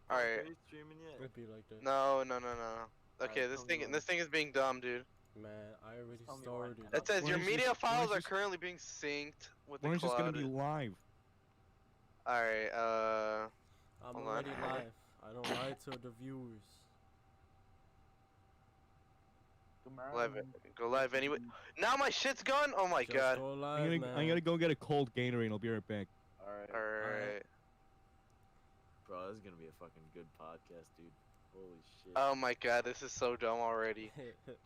All right. Are you streaming yet? It'd be like that. No. Okay, Alright, this tell me thing when. this thing is being dumb, dude. Man, I already Tell me started. when. It says When your is media this- when files is are this- currently being synced with the When is this gonna cloud. be live? All right. I'm Hold on. already live. I don't lie to the viewers. Live. Go live anyway. Now my shit's gone. Oh my Just god. go I'm live, gonna man. I'm gonna go get a cold Gatorade and I'll be right back. Alright. All right. Bro, this is gonna be a fucking good podcast, dude. Holy shit. Oh my god, this is so dumb already.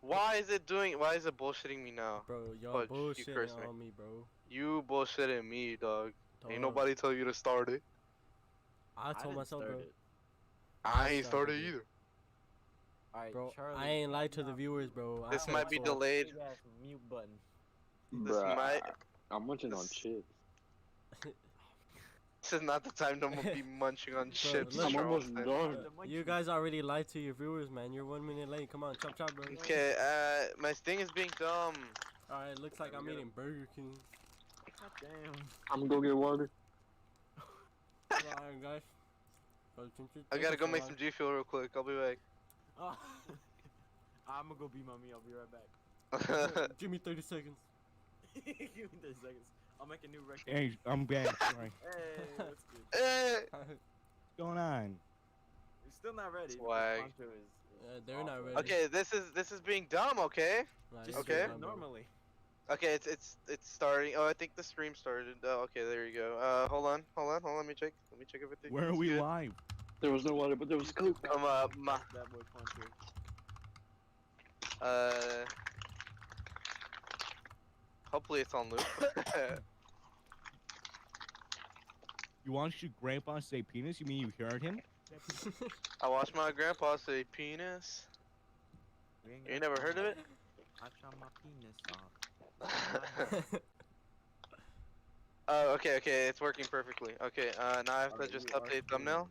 Why is it bullshitting me now? Bro, y'all Fudge, you bullshitting cursed me. on me, bro. You bullshitting me, dog. Ain't Dog. nobody tell you to start it. I told didn't myself, start bro. it. I ain't started started it. either. Alright, Bro, Charlie. I ain't lied to the viewers, bro. This I might be told- delayed. Big ass mute button. This might. I'm munching on this- chips. This is not the time to be munching on chips. look- I'm almost Charleston. done. You guys already lied to your viewers, man. You're 1 minute late. Come on, chop chop, bro. Okay, my thing is being dumb. Alright, looks like There I'm we go. eating Burger King. God damn. I'm gonna go get water. Alright, guys. I gotta go make some G Fuel real quick. I'll be back. Oh. I'm gonna go beat my meal. I'll be right back. Give me 30 seconds. Give me 30 seconds. I'll make a new record. Hey, I'm back. Sorry. Hey, what's good? Eh. What's going on? We're still not ready. because Swag. Poncho is They're not awful. ready. Okay, this is being dumb. Okay. Nah, Just it's Okay. do fine, it bro. normally. Okay, it's starting. Oh, I think the stream started. Oh, okay, there you go. Hold on. Let me check. Let me check everything. Where are It's we good. live? There was no water, but there was Coke. That boy Poncho. Hopefully it's on loop. You watched your grandpa say penis? You mean you heard him? I watched my grandpa say penis. You ain't never heard of it? I shot my penis off. Oh, okay, it's working perfectly. Okay, now I have to Alright, just you are update thumbnail.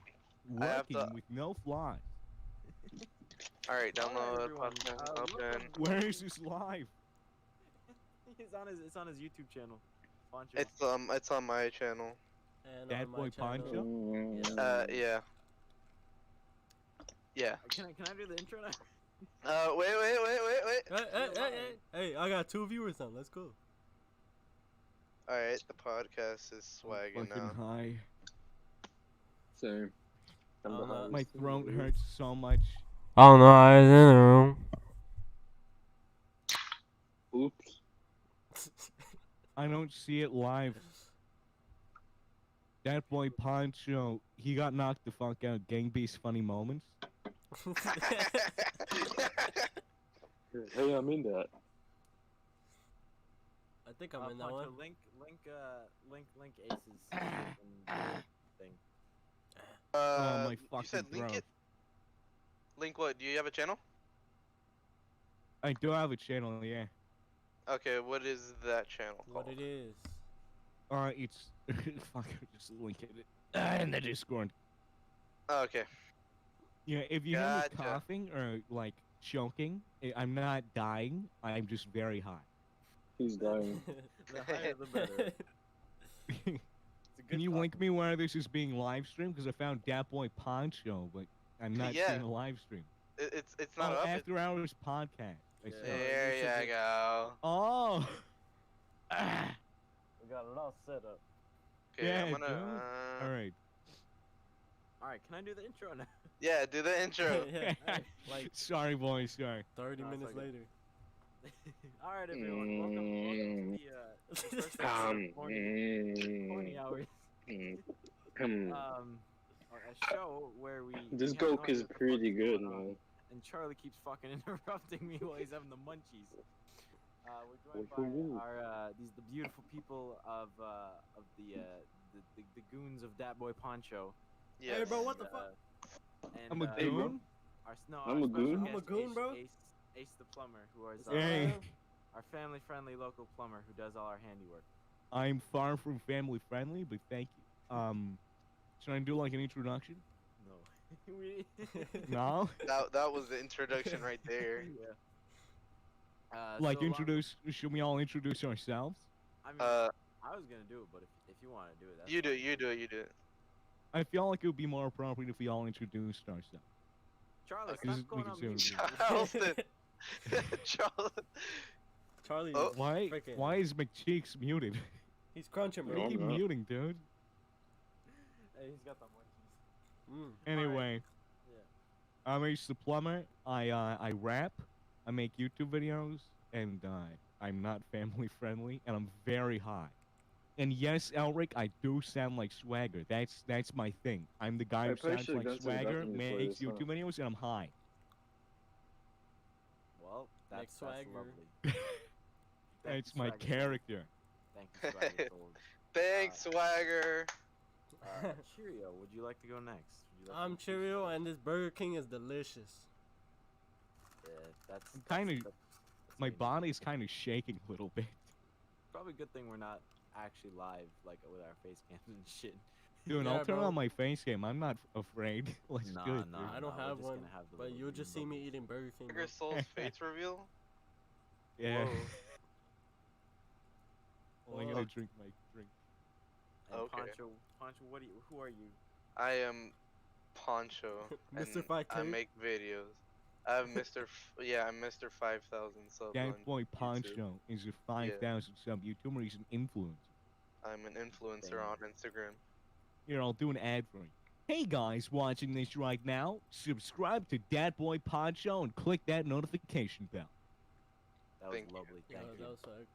I have Working to- with no flies. Alright, download, everyone, podcast, look open. Where is this live? It's on his YouTube channel. Poncho. It's on my channel. And on my channel. Mm. Yeah. Yeah. Can I do the intro now? Wait. Hey, I got 2 viewers now. Let's go. Alright, the podcast is swagging Fucking now. high. Same. I'm the highest My in the throat league. hurts so much. I don't know. I don't know. Oops. I don't see it live. That boy Poncho, he got knocked the fuck out. Gang Beast funny moments. Hey, I'm in that. I think I'm in that Poncho, one. link Ace's thing. Oh, my you fucking said link throat. it? Link what? Do you have a channel? I do have a channel, yeah. Okay, what is that channel What called? it is. It's fuck. Just link it in the Discord. Oh, okay. Yeah, if you hear me Gotcha. coughing or like choking, I'm not dying. I'm just very high. He's dying. The higher the better. It's a Can good you cough. link me where this is being live streamed? Because I found DatBoiPoncho, but I'm not Yeah. seeing a live stream. It's not Oh, up. After Hours podcast. I Yeah. saw it. There you should you go. Oh. Ah. We got it all set up. Okay, Yeah, I'm gonna. dude. All right. Alright, can I do the intro now? Yeah, do the intro. Yeah, like Sorry, boys. Sorry. 30 No, it's minutes okay. later. Alright, everyone, welcome to the first episode of Morning Hours. A show where we. This we have no Coke is idea what the fuck pretty is good, going on, man. And Charlie keeps fucking interrupting me while he's having the munchies. We're joined Woohoo. by the beautiful people of the goons of DatBoiPoncho. Yes. Hey, bro, what the fuck? And, I'm a Hey, bro. goon. I'm a goon? I'm a goon, bro. Ace the plumber, who is Hey, our family-friendly local plumber who does all our handiwork. I'm far from family friendly, but thank you. Should I do like an introduction? No. We- No. That was the introduction right there. Yeah. Like so, introduce. Should we all introduce ourselves? I mean, Uh, I was gonna do it, but if you want to do it, that's you do fine. it. You do it. I feel like it would be more appropriate if we all introduced ourselves. Charlie, Okay. This stop is going on considered mute. rude. Charleston. Charleston. Charlie, Oh. Why is McCheeks muted? he's crunching, What bro. are you I'm not. muting, dude? Hey, he's got the munchies. Mm. Anyway, Yeah. I'm Ace the Plumber. I rap, I make YouTube videos, and I'm not family friendly, and I'm very high. And yes, Elric, I do sound like Swagger. That's my thing. I'm the guy I who probably sounds should've like gone to the Swagger, bathroom before makes this, huh? YouTube videos, and I'm high. Well, that's Swagger. lovely. Thank That's you, my Swagger. character. Thank you, Swagger. Gold. Thanks, Swagger. Cheerio, would you like to go next? Would you like I'm to- Cheerio, and this Burger King is delicious. Yeah, that's Kinda- that's My me. body's kind of shaking a little bit. Probably a good thing we're not actually live, like with our face cams and shit. Dude, Yeah, I'll turn bro. on my face cam. I'm not afraid. Let's Nah, do it. nah. dude. I don't we're have just one, gonna have the but little you'll green just see me bubbles. eating Burger King. Swagger Bro. Soul's face reveal. Yeah. Whoa. Well, I'm Whoa. gonna drink my drink. And Okay. Poncho, who are you? I am Poncho. Mr. and 5K? I make videos. I'm Mr. 5,000 subs on Boy YouTube. Poncho is a 5,000 sub YouTuber. He's an influencer. I'm an influencer Damn. on Instagram. Here, I'll do an ad for you. Hey guys watching this right now, subscribe to DatBoiPoncho and click that notification bell. That was Thank you. lovely. Yeah, Thank that you. was sick.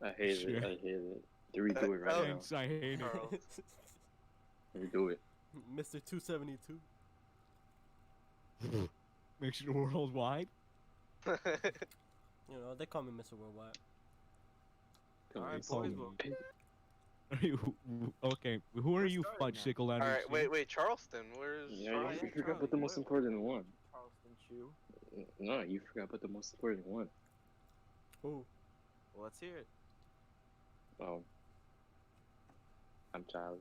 I hate Sure. it. I hate it. Redo it right Oh. now. Thanks, I hate it. Charles. Redo it. Mr. 272. Makes it worldwide. You know, they call me Mr. Worldwide. Alright, Oh, boys, well, Are you okay? Who are We're you, starting now. Fudgecicle? All right, wait, Charleston. Where's Yeah, Charlie? you forgot Charlie, about the most what? important one. Charleston Chew. No, you forgot about the most important one. Ooh. Well, let's hear it. Oh. I'm Charlie.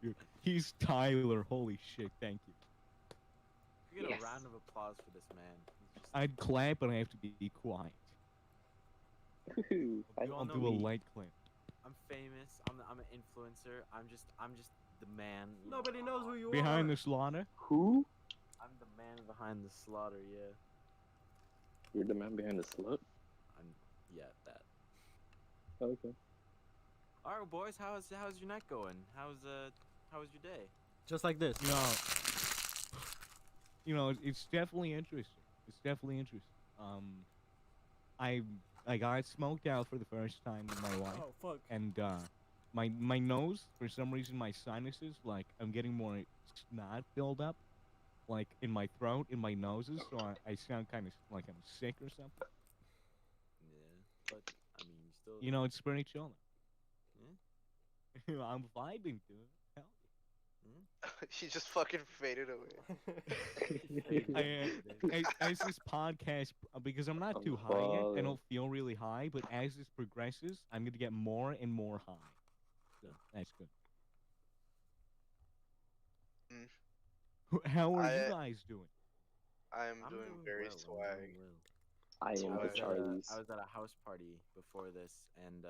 Dude, he's Tyler. Holy shit! Thank you. We get Yes. a round of applause for this man. He's just, I'd clap, but I have to be quiet. you all I'll know do a me. light clap. I'm famous. I'm an influencer. I'm just the man. you know. Nobody knows who you Behind are. the slaughter. Who? I'm the man behind the slaughter. Yeah. You're the man behind the slut? Yeah, that. Okay. All right, boys. How's your night going? How was your day? Just like this. It's definitely interesting. It's definitely interesting. I got smoked out for the first time in my life, Oh, fuck. and my nose, for some reason, my sinuses, like I'm getting more snot build up, like in my throat, in my noses, so I sound kind of like I'm sick or something. Yeah, but I mean, you still. It's pretty chill. Now. I'm vibing, dude. Hell. He just fucking faded away. As this podcast, because I'm not too high yet, I don't feel really high, but as this progresses, I'm gonna get more and more high. So that's good. How are you guys doing? I'm I'm doing doing very well, I'm swag. doing well. I am I the was, at a, Charlies. I was at a house party before this, and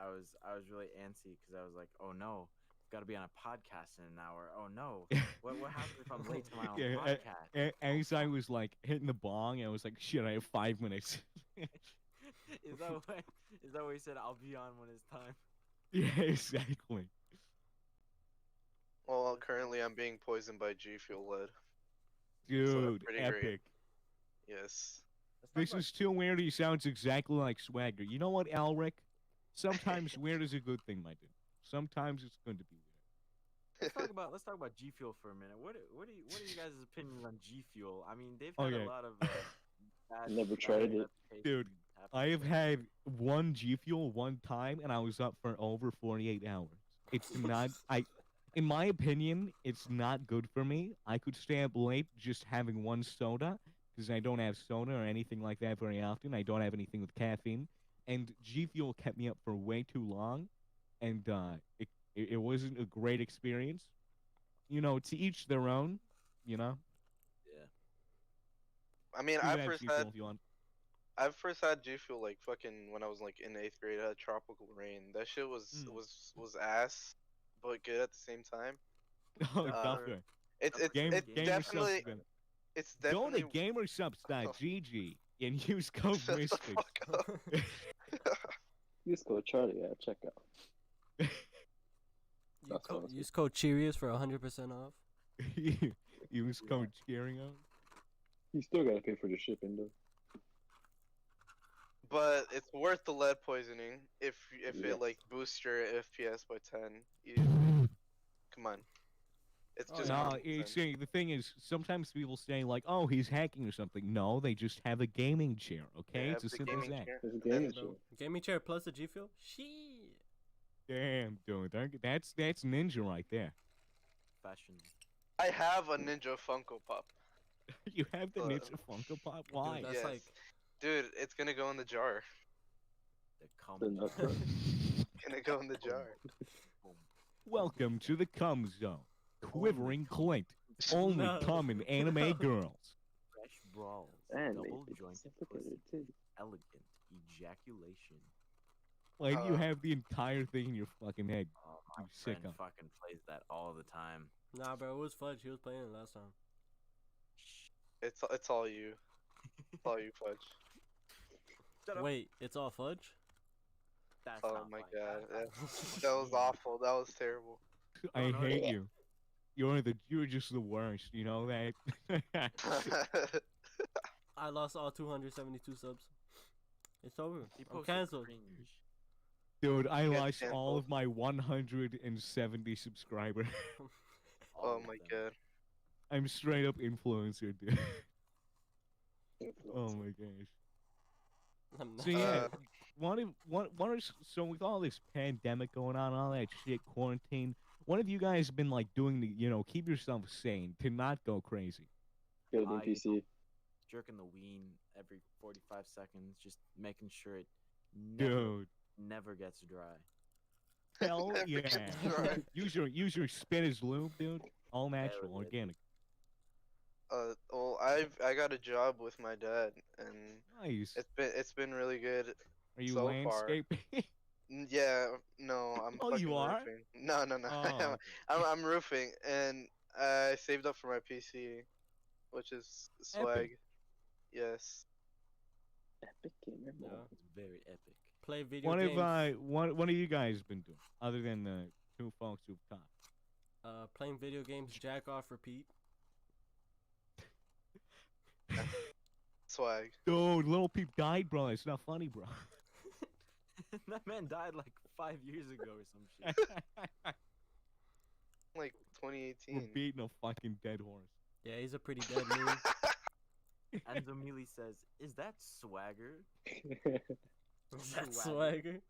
I was really antsy because I was like, oh no, I've got to be on a podcast in an hour. Oh no, what happens if I'm late to my own podcast? As I was like hitting the bong, I was like, shit, I have 5 minutes. Is that what he said? I'll be on when it's time. Yeah, exactly. Well, currently I'm being poisoned by G Fuel lead. Dude, pretty epic. great. Yes. This is too weird. He sounds exactly like Swagger. You know what, Alric? Sometimes weird is a good thing, my dude. Sometimes it's going to be weird. Let's talk about G Fuel for a minute. What are you guys' opinions on G Fuel? I mean, they've had Okay. a lot of bad, Never bad tried it. reputation Dude, happen I have to had one G Fuel one time, and I was up for over 48 hours. It's not. In my opinion, it's not good for me. I could stay up late just having one soda, because I don't have soda or anything like that very often. I don't have anything with caffeine, and G Fuel kept me up for way too long, and it wasn't a great experience. To each their own. Yeah. I mean, You I can have first G Fuel had if you want. I first had G Fuel like fucking when I was like in 8th grade. I had Tropical Rain. That shit was ass, but good at the same time. Oh, Uh, Gunter. It's Game- definitely it's Go to definitely gamersubs.gg and use code shut the Misfits. fuck up. Use code Charlie at checkout. That's awesome. Use code Cheerios for 100% off. Use code Cheerio. You still gotta pay for the shipping though. But it's worth the lead poisoning if Yes. it like boosts your FPS by 10. You, come on. It's Oh, just yeah. No, common it's, sense. the thing is, sometimes people say like, "Oh, he's hacking or something." No, they just have a gaming chair. Okay, They it's have as the simple as gaming that. chair, It's a and then- gaming Bro, show. gaming chair plus the G Fuel? Shit. Damn, dude, that's ninja right there. Fashion. I have a Ninja Funko Pop. You have the Uh, Ninja Funko Pop. Why? That's Yes. like Dude, it's gonna go in the jar. The cum. The nut truck. Gonna go in the jar. Welcome to the cum zone. Quivering cum. Clint. Only No. cum in anime No. girls. Fresh brawls. And Double they jointed look at pussy. it too. Elegant ejaculation. Like you Uh, have the entire thing in your fucking head. Oh, my You friend sicko. fucking plays that all the time. Nah, bro, it was Fudge. He was playing it last time. It's all you. It's all you, Fudge. Shut up. Wait, it's all Fudge? That's Oh not my funny. god, That's that was awful. That was terrible. I no, hate yeah. you. You're just the worst. You know that. I lost all 272 subs. It's over. He I'm posted cancelled. cringe. Dude, I Get lost all canceled. of my 170 subscribers. All Oh of my them. god. I'm straight up influencer, dude. Oh my gosh. I'm not. So yeah, Uh, so with all this pandemic going on, all that shit, quarantine, what have you guys been like doing to, keep yourself sane, to not go crazy? Building I- PC. Jerking the ween every 45 seconds, just making sure it never, Dude, never gets dry. hell Never yeah. gets dry. use your spit as lube, dude. All natural, yeah, organic. well, I got a job with my dad, and Nice. it's been really good. Are you so far. landscaping? Yeah, no, I'm Oh, you fucking are? roofing. No, no, no. Oh, I'm roofing, and I saved up for my PC, which is swag. Yes. Epic gamer Yeah. mode. It's very epic. Play video what games. have what have you guys been doing other than the two folks who've talked? Playing video games, jack off, repeat. Swag. Dude, Little Peep died, bro. It's not funny, bro. That man died like 5 years ago or some shit. Like We're 2018. beating a fucking dead horse. Yeah, he's a pretty dead meme. Enzo Mealy says, "Is that swagger?" That's swagger.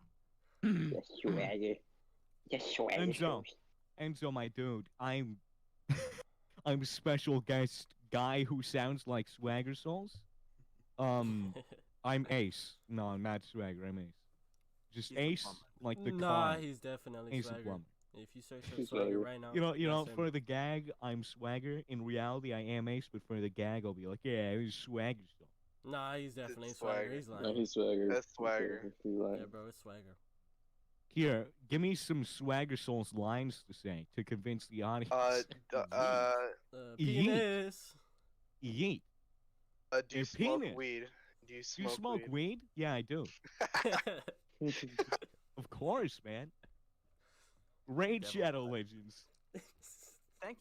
Yes, swagger. Yes, swagger. Enzo. Enzo, my dude, I'm I'm a special guest guy who sounds like Swagger Souls. I'm Ace. No, I'm not Swagger. I'm Ace. Just He's the Ace, plumber. like the Nah, car. he's definitely Ace the swagger. plumber. If you search up He's swagger swagger. right now, You know, that's him. for the gag, I'm Swagger. In reality, I am Ace, but for the gag, I'll be like, yeah, he's Swagger Soul. Nah, he's definitely It's swagger. swagger. He's lying. No, he's swagger. That's swagger. He's lying. Yeah, bro, it's swagger. Here, give me some Swagger Souls lines to say to convince the audience. Yeet. Penis. Yeet. Do you A smoke penis. weed? Do you Do smoke, you smoke weed? Yeah, I do. Of course, man. Raid Devil Shadow Eyes. Legends. Thank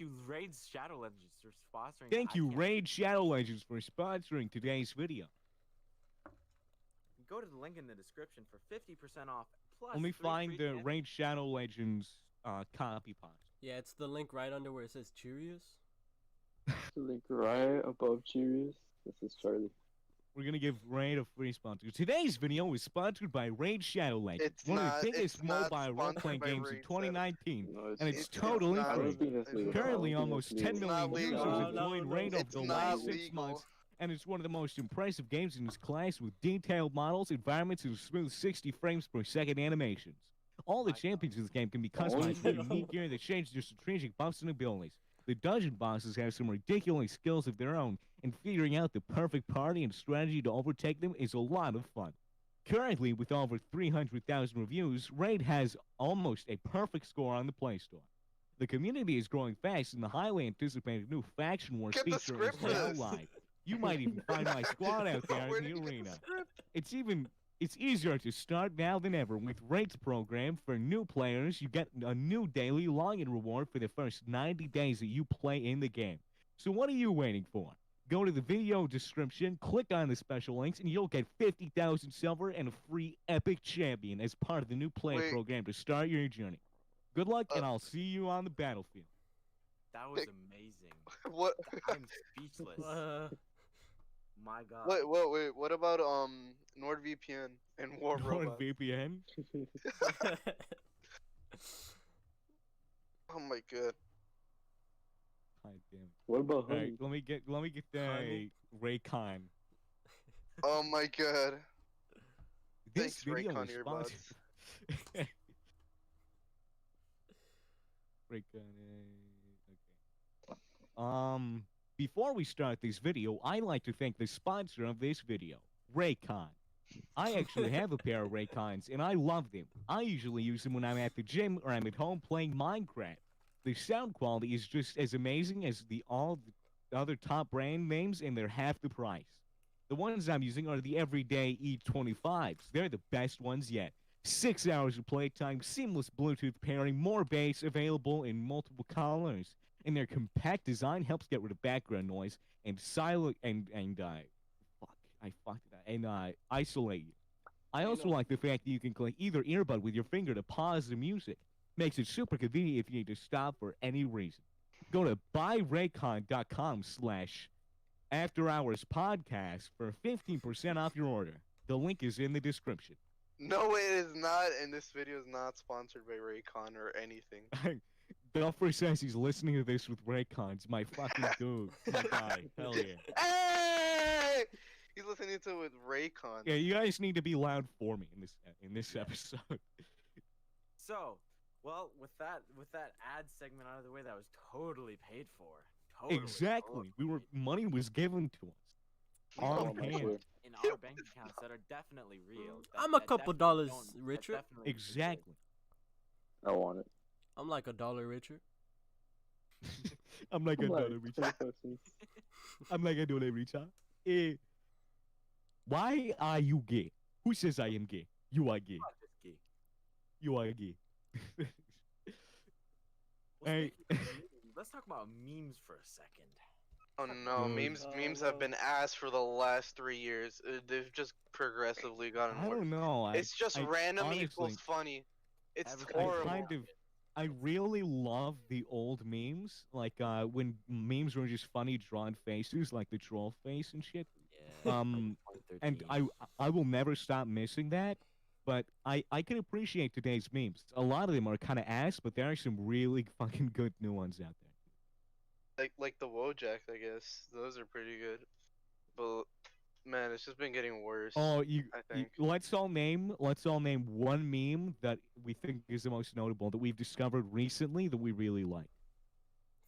you, Raid's Shadow Legends for sponsoring. Thank you, I can't- Raid Shadow Legends, for sponsoring today's video. Go to the link in the description for 50% off. Plus, Let me 3 find free the cans. Raid Shadow Legends copy pot. Yeah, it's the link right under where it says Cheerios. The link right above Cheerios. This is Charlie. We're gonna give Raid a free sponsor. Today's video is sponsored by Raid Shadow Legends, It's one of not- the biggest it's not mobile role-playing sponsored by games in Raid 2019. No, And it's It's totally not I free. don't think that's legal. I don't Currently, think almost that's 10 legal. million not users legal. have No, joined no, Raid over It's the not last 6 legal. months, and it's one of the most impressive games in its class with detailed models, environments, and smooth 60 frames per second animations. All the My God. champions in this game can be Oh, customized with no. unique gear that changes their strategic buffs and abilities. The dungeon bosses have some ridiculous skills of their own, and figuring out the perfect party and strategy to overtake them is a lot of fun. Currently, with over 300,000 reviews, Raid has almost a perfect score on the Play Store. The community is growing fast, and the highly anticipated new Faction Wars Get the feature is script for now this. live. You might even find my squad out there Where in did the you get the arena. script? It's easier to start now than ever. With Raid's program for new players, you get a new daily login reward for the first 90 days that you play in the game. So what are you waiting for? Go to the video description, click on the special links, and you'll get 50,000 silver and a free epic champion as part of the new play Wait. program to start your journey. Good luck, and Uh, I'll see you on the battlefield. That was amazing. What? I'm speechless. My God. Wait. What about NordVPN and War Robot? NordVPN? Oh my god. God damn it. What about All right, honey? let me get the Honey? Raycon. Oh my god. This Thanks, video Raycon is earbuds. sponsored. Raycon, okay. Before we start this video, I'd like to thank the sponsor of this video, Raycon. I actually have a pair of Raycons, and I love them. I usually use them when I'm at the gym or I'm at home playing Minecraft. The sound quality is just as amazing as all the other top brand names, and they're half the price. The ones I'm using are the everyday E25s. They're the best ones yet. 6 hours of playtime, seamless Bluetooth pairing, more bass available in multiple colors. And their compact design helps get rid of background noise and silent and isolate you. I also like the fact that you can click either earbud with your finger to pause the music. Makes it super convenient if you need to stop for any reason. Go to buyraycon.com/afterhourspodcast for 15% off your order. The link is in the description. No, it is not, and this video is not sponsored by Raycon or anything. Belfry says he's listening to this with Raycons. My fucking dude. My guy. Hell yeah. Hey! He's listening to it with Raycon. Yeah, you guys need to be loud for me in this episode. So, well, with that ad segment out of the way, that was totally paid for. Totally, Exactly. totally paid Money was given to us. On Oh my hand. God. in our bank accounts that are definitely real. I'm a couple dollars richer. Exactly. I want it. I'm like $1 richer. I'm like a dollar richer. I'm like a dollar richer. Why are you gay? Who says I am gay? You are gay. You are gay. Hey. Let's talk about memes for a second. Oh no, Dude. memes have been ass for the last 3 years. They've just progressively gotten I worse. don't know. It's just I random honestly, equals funny. It's Everything- horrible. I really love the old memes, like when memes were just funny drawn faces, like the troll face and shit. Yeah. And 2013. I will never stop missing that. But I can appreciate today's memes. A lot of them are kind of ass, but there are some really fucking good new ones out there. Like the Wojak, I guess. Those are pretty good. But man, it's just been getting worse. Oh, I think. let's all name one meme that we think is the most notable that we've discovered recently that we really like.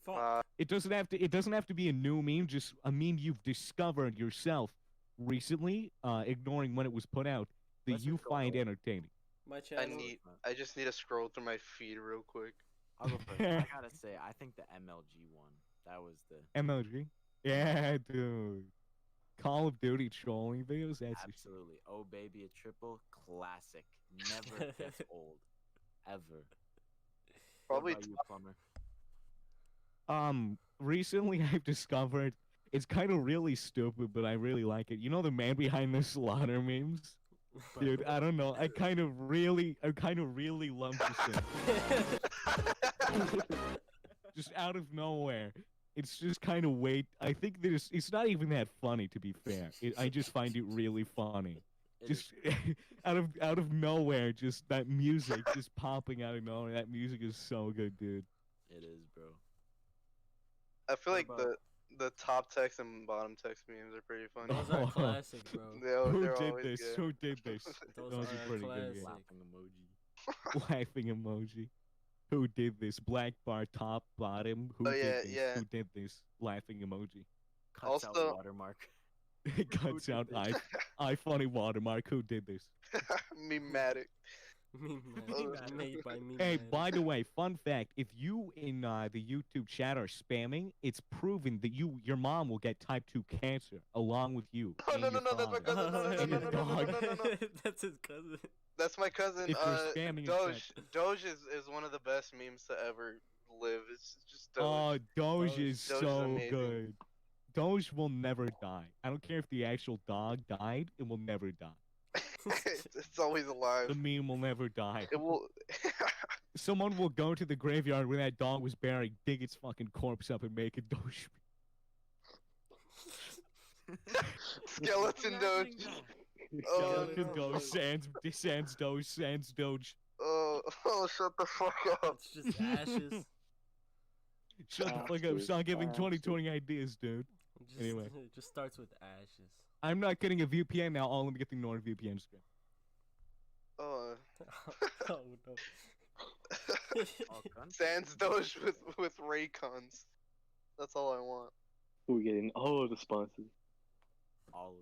Fuck. It doesn't have to be a new meme, just a meme you've discovered yourself recently, ignoring when it was put out, that Let's you just go find over. entertaining. My channel. I just need to scroll through my feed real quick. I'll go first. I gotta say, I think the MLG one. That was the MLG? Yeah, dude. Call of Duty trolling videos, that's the shit. absolutely. Oh baby, a triple classic. Never gets old, ever. Probably What about you, Plumber? Recently I've discovered it's kind of really stupid, but I really like it. You know the man behind the slaughter memes? Dude, I don't know. I kind of really love this thing. Just out of nowhere. It's just kind of I think it's not even that funny, to be fair. I just find it really funny. It Just is- out of nowhere, just that music just popping out of nowhere. That music is so good, dude. it is, bro. I feel like What about- the top text and bottom text memes are pretty funny. Those are classic, bro. Who They're did always this? good. Who did this? Those Those are are pretty good. classic. Laughing emoji. Laughing emoji. Who did this? Black bar top bottom. Who Oh, did yeah, this? yeah. Who did this? Laughing emoji. Cuts out Also- watermark. It cuts out I funny watermark. Who did this? Mematic. Meme Oh. made by me. Hey, by the way, fun fact: if you in the YouTube chat are spamming, it's proven that your mom will get type 2 cancer along with you. Oh, and no, your no, that's my father. cousin. No, no, no, no, no, no, no, no, no. That's his cousin. That's my cousin. If you're spamming in Doge. chat. Doge is one of the best memes to ever live. It's just Doge. Oh, Doge is Doge is so amazing. good. Doge will never die. I don't care if the actual dog died; it will never die. It's always alive. The meme will never die. It will. Someone will go to the graveyard where that dog was buried, dig its fucking corpse up, and make a Doge. Skeleton Doge. Oh, Skeleton no. Doge, sans Doge, sans Doge. Oh, shut the fuck up. It's just ashes. Shut the fuck up! Bastard, Stop giving bastard. 2020 ideas, dude. Anyway. It just starts with ashes. I'm not getting a VPN now. Let me get the NordVPN script. Oh. Oh no. All Gunter. Sans Doge with Raycons. That's all I want. We're getting all of the sponsors. All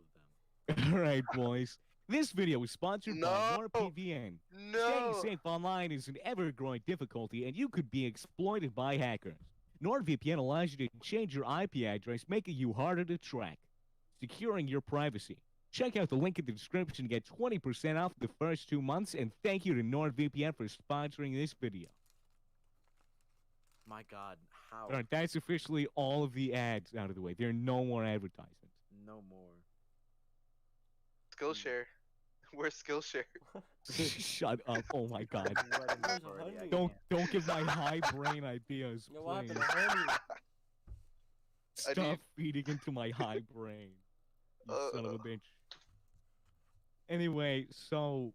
of them. All right, boys. This video is sponsored by No. NordVPN. No. Staying safe online is an ever-growing difficulty, and you could be exploited by hackers. NordVPN allows you to change your IP address, making you harder to track, securing your privacy. Check out the link in the description to get 20% off the first 2 months, and thank you to NordVPN for sponsoring this video. My God, how? All right, that's officially all of the ads out of the way. There are no more advertisements. No more. Skillshare. Where's Skillshare? Shut up! Oh my God! Let him Where's already, I Honey? Don't can't. give my high brain ideas, Yo, what please. happened to Honey? I Stop need- feeding into my high brain, you son of a Uh. bitch. Anyway, so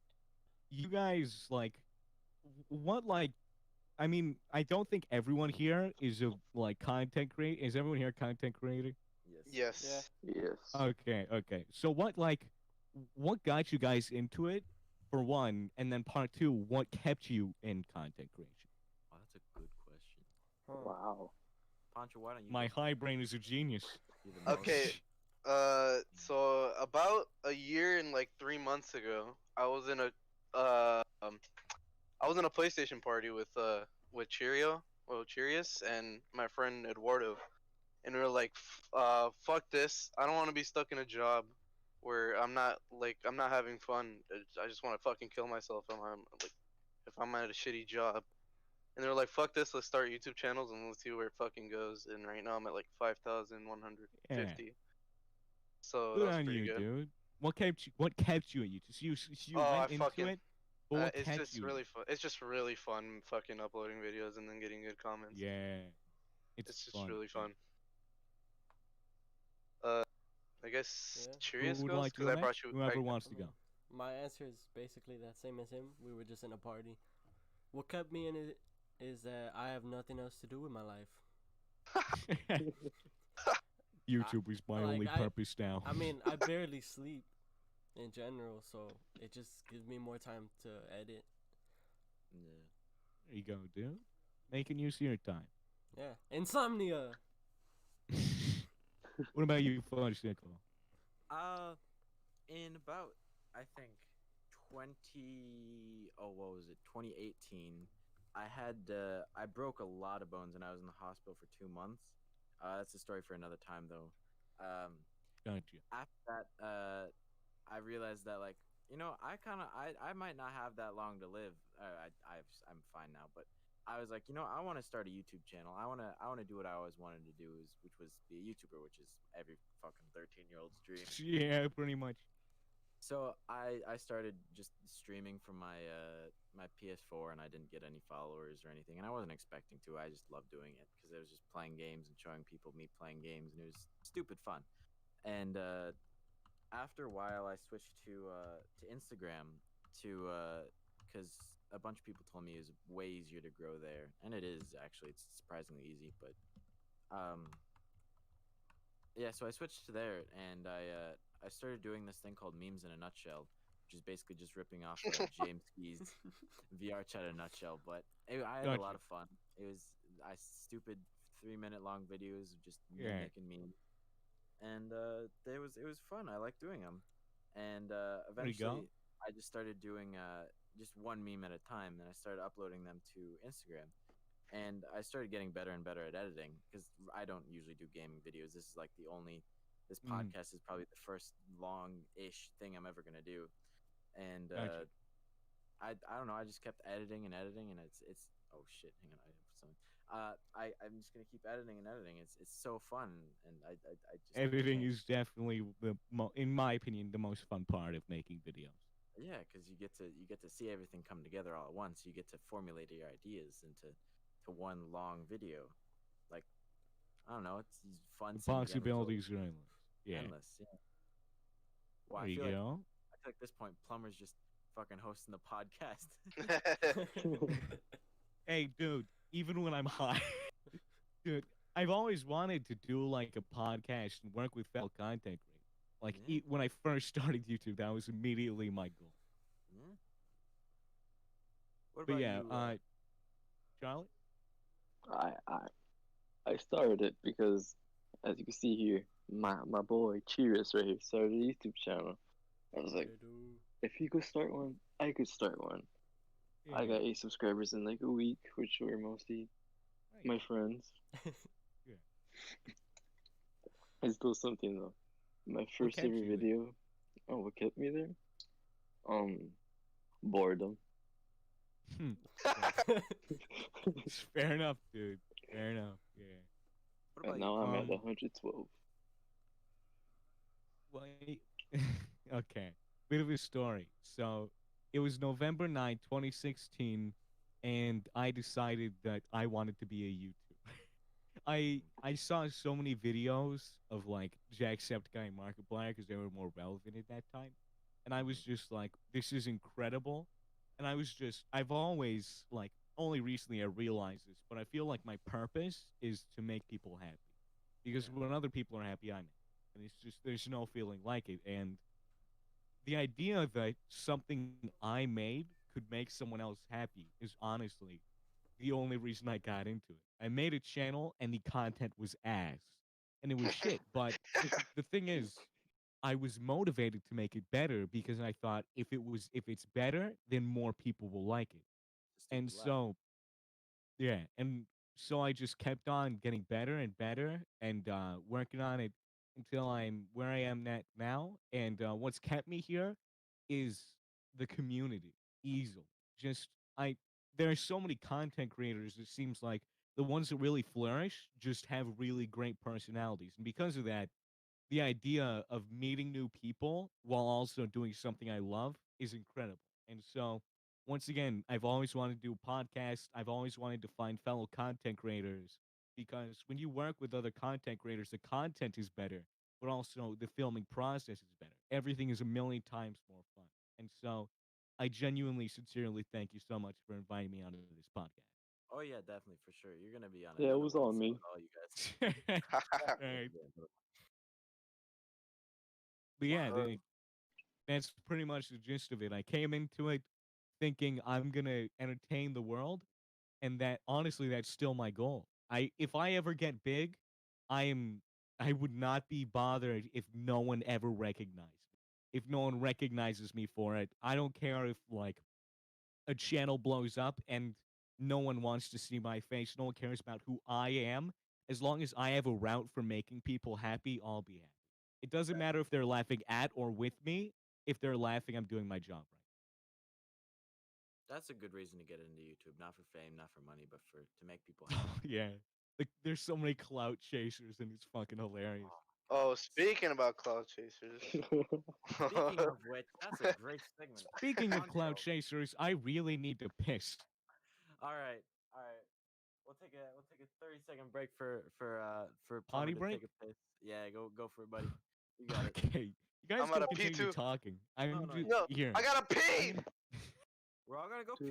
you guys like what I mean, I don't think everyone here is a content creator. Is everyone here a content creator? Yes. Yes. Yes. Okay. So what got you guys into it, for one, and then part two, what kept you in content creation? Oh, that's a good question. Huh. Wow. Poncho, why don't you? My go high first? brain is a genius. You're the most- Okay. So about a year and like 3 months ago, I was in a PlayStation party with Cheerios and my friend Eduardo, and we were like, fuck this. I don't want to be stuck in a job where I'm not having fun. I just want to fucking kill myself if I'm at a shitty job. And they were like, fuck this. Let's start YouTube channels and let's see where it fucking goes. And right now I'm at like 5,150. So Good that was on pretty you, good. dude. What kept you at YouTube? So you Oh, went I into fucking- it, but what It's kept just you? really fun. It's just really fun fucking uploading videos and then getting good comments. Yeah, It's just fun. really fun. I guess Yeah. Cheerios Who would goes like to because go I next? brought you. Whoever I- wants to go. My answer is basically that same as him. We were just in a party. What kept me in it is that I have nothing else to do with my life. YouTube is my like, only purpose now. I mean, I barely sleep in general, so it just gives me more time to edit. Yeah. There you go, dude. Making use of your time. Yeah, insomnia. What about you, Fudgecicle? In about I think 2018, I broke a lot of bones and I was in the hospital for 2 months. That's a story for another time though. Gotcha. After that, I realized that I might not have that long to live. I'm fine now, but I was like, I want to start a YouTube channel. I want to do what I always wanted to do, which was be a YouTuber, which is every fucking 13-year-old's dream. Yeah, pretty much. So I started just streaming from my my PS4, and I didn't get any followers or anything, and I wasn't expecting to. I just loved doing it because I was just playing games and showing people me playing games, and it was stupid fun. And after a while, I switched to Instagram because a bunch of people told me it was way easier to grow there, and it is actually. It's surprisingly easy, but yeah. So I switched to there, and I started doing this thing called Memes in a Nutshell, which is basically just ripping off James Key's VR chat in a nutshell. But I had a lot of fun. It was stupid 3-minute long videos of just me Yeah. making memes. and it was fun. I like doing them, and There you go. eventually I just started doing just one meme at a time. Then I started uploading them to Instagram, and I started getting better and better at editing because I don't usually do gaming videos. This is like the only. This Mm, podcast is probably the first long-ish thing I'm ever gonna do, and gotcha. I don't know. I just kept editing and editing, and it's oh shit. Hang on, I didn't put something. I'm just gonna keep editing and editing. It's so fun, and I just Editing can't. is definitely in my opinion, the most fun part of making videos. Yeah, because you get to see everything come together all at once. You get to formulate your ideas into to one long video. Like I don't know, it's fun The seeing the end result. possibilities are endless. Yeah, Endless. Yeah. Well, there I you feel like go. at this point, Plumber's just fucking hosting the podcast. Hey, dude, even when I'm high, dude, I've always wanted to do like a podcast and work with fellow content creators. Like Yeah. when I first started YouTube, that was immediately my goal. Yeah. What But about yeah, you? Charlie. I I I started it because, as you can see here, my boy Cheers right here started a YouTube channel. I was like, Yeah, dude. if he could start one, I could start one. I Yeah, got 8 subscribers in like a week, which were mostly right. my friends. Yeah. It's still something though. My What first kept ever you there? video. Oh, what kept me there? Um, Boredom. Hmm. Fair enough, dude. Fair enough. Yeah. What And about you, now I'm Plumber? at Um. 112. Well, okay. Bit of a story. So it was November 9th, 2016, and I decided that I wanted to be a YouTuber. I saw so many videos of like Jacksepticeye and Markiplier because they were more relevant at that time, and I was Mhm. just like, this is incredible. And I've always like only recently I realized this, but I feel like my purpose is to make people happy because Yeah. when other people are happy, I'm happy, and it's just there's no feeling like it. And the idea that something I made could make someone else happy is honestly the only reason I got into it. I made a channel and the content was ass. And it was shit. But the thing is, I was motivated to make it better because I thought if it's better, then more people will like it. The And stupid lie. so yeah, and so I just kept on getting better and better and working on it until I'm where I am at now. And what's kept me here is the community easily. Just I there are so many content creators. It seems like the ones that really flourish just have really great personalities, and because of that, the idea of meeting new people while also doing something I love is incredible. And so, once again, I've always wanted to do a podcast. I've always wanted to find fellow content creators because when you work with other content creators, the content is better, but also the filming process is better. Everything is a million times more fun. And so, I genuinely, sincerely thank you so much for inviting me onto this podcast. Oh yeah, definitely for sure. You're gonna be on Yeah, it another was one all soon me. with all you guys. Right. Yeah. But Well, yeah, that's pretty much the gist of it. I came into it thinking I'm gonna entertain the world, and that honestly, that's still my goal. If I ever get big, I am I would not be bothered if no one ever recognized me. If no one recognizes me for it, I don't care if like a channel blows up and no one wants to see my face. No one cares about who I am. As long as I have a route for making people happy, I'll be happy. It doesn't matter if they're laughing at or with me. If they're laughing, I'm doing my job that's a good reason to get into YouTube. Not for fame, not for money, but for to make people right. happy. Yeah. Like there's so many clout chasers and it's fucking hilarious. Oh my Oh, god. speaking about cloud chasers. Speaking of which, that's a great segment. Speaking of clout Poncho. chasers, I really need to piss. All right, all right. We'll take a 30-second break for Plumber Potty to break? take a piss. Yeah, go for it, buddy. You got it. Okay. You guys I'm at go a continue P2. talking. No, I'm no, just you, No, here. I gotta pee. we're all gonna go pee.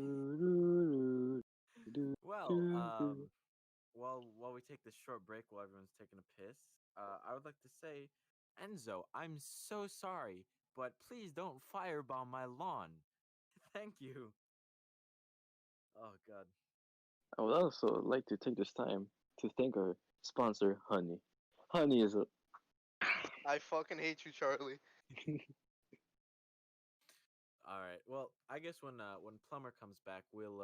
Doo-doo-doo, Well, doo-doo-doo. while we take this short break while everyone's taking a piss, I would like to say, Enzo, I'm so sorry, but please don't firebomb my lawn. Thank you. Oh God. I would also like to take this time to thank our sponsor, Honey. Honey is a I fucking hate you, Charlie. All right. Well, I guess when Plumber comes back, we'll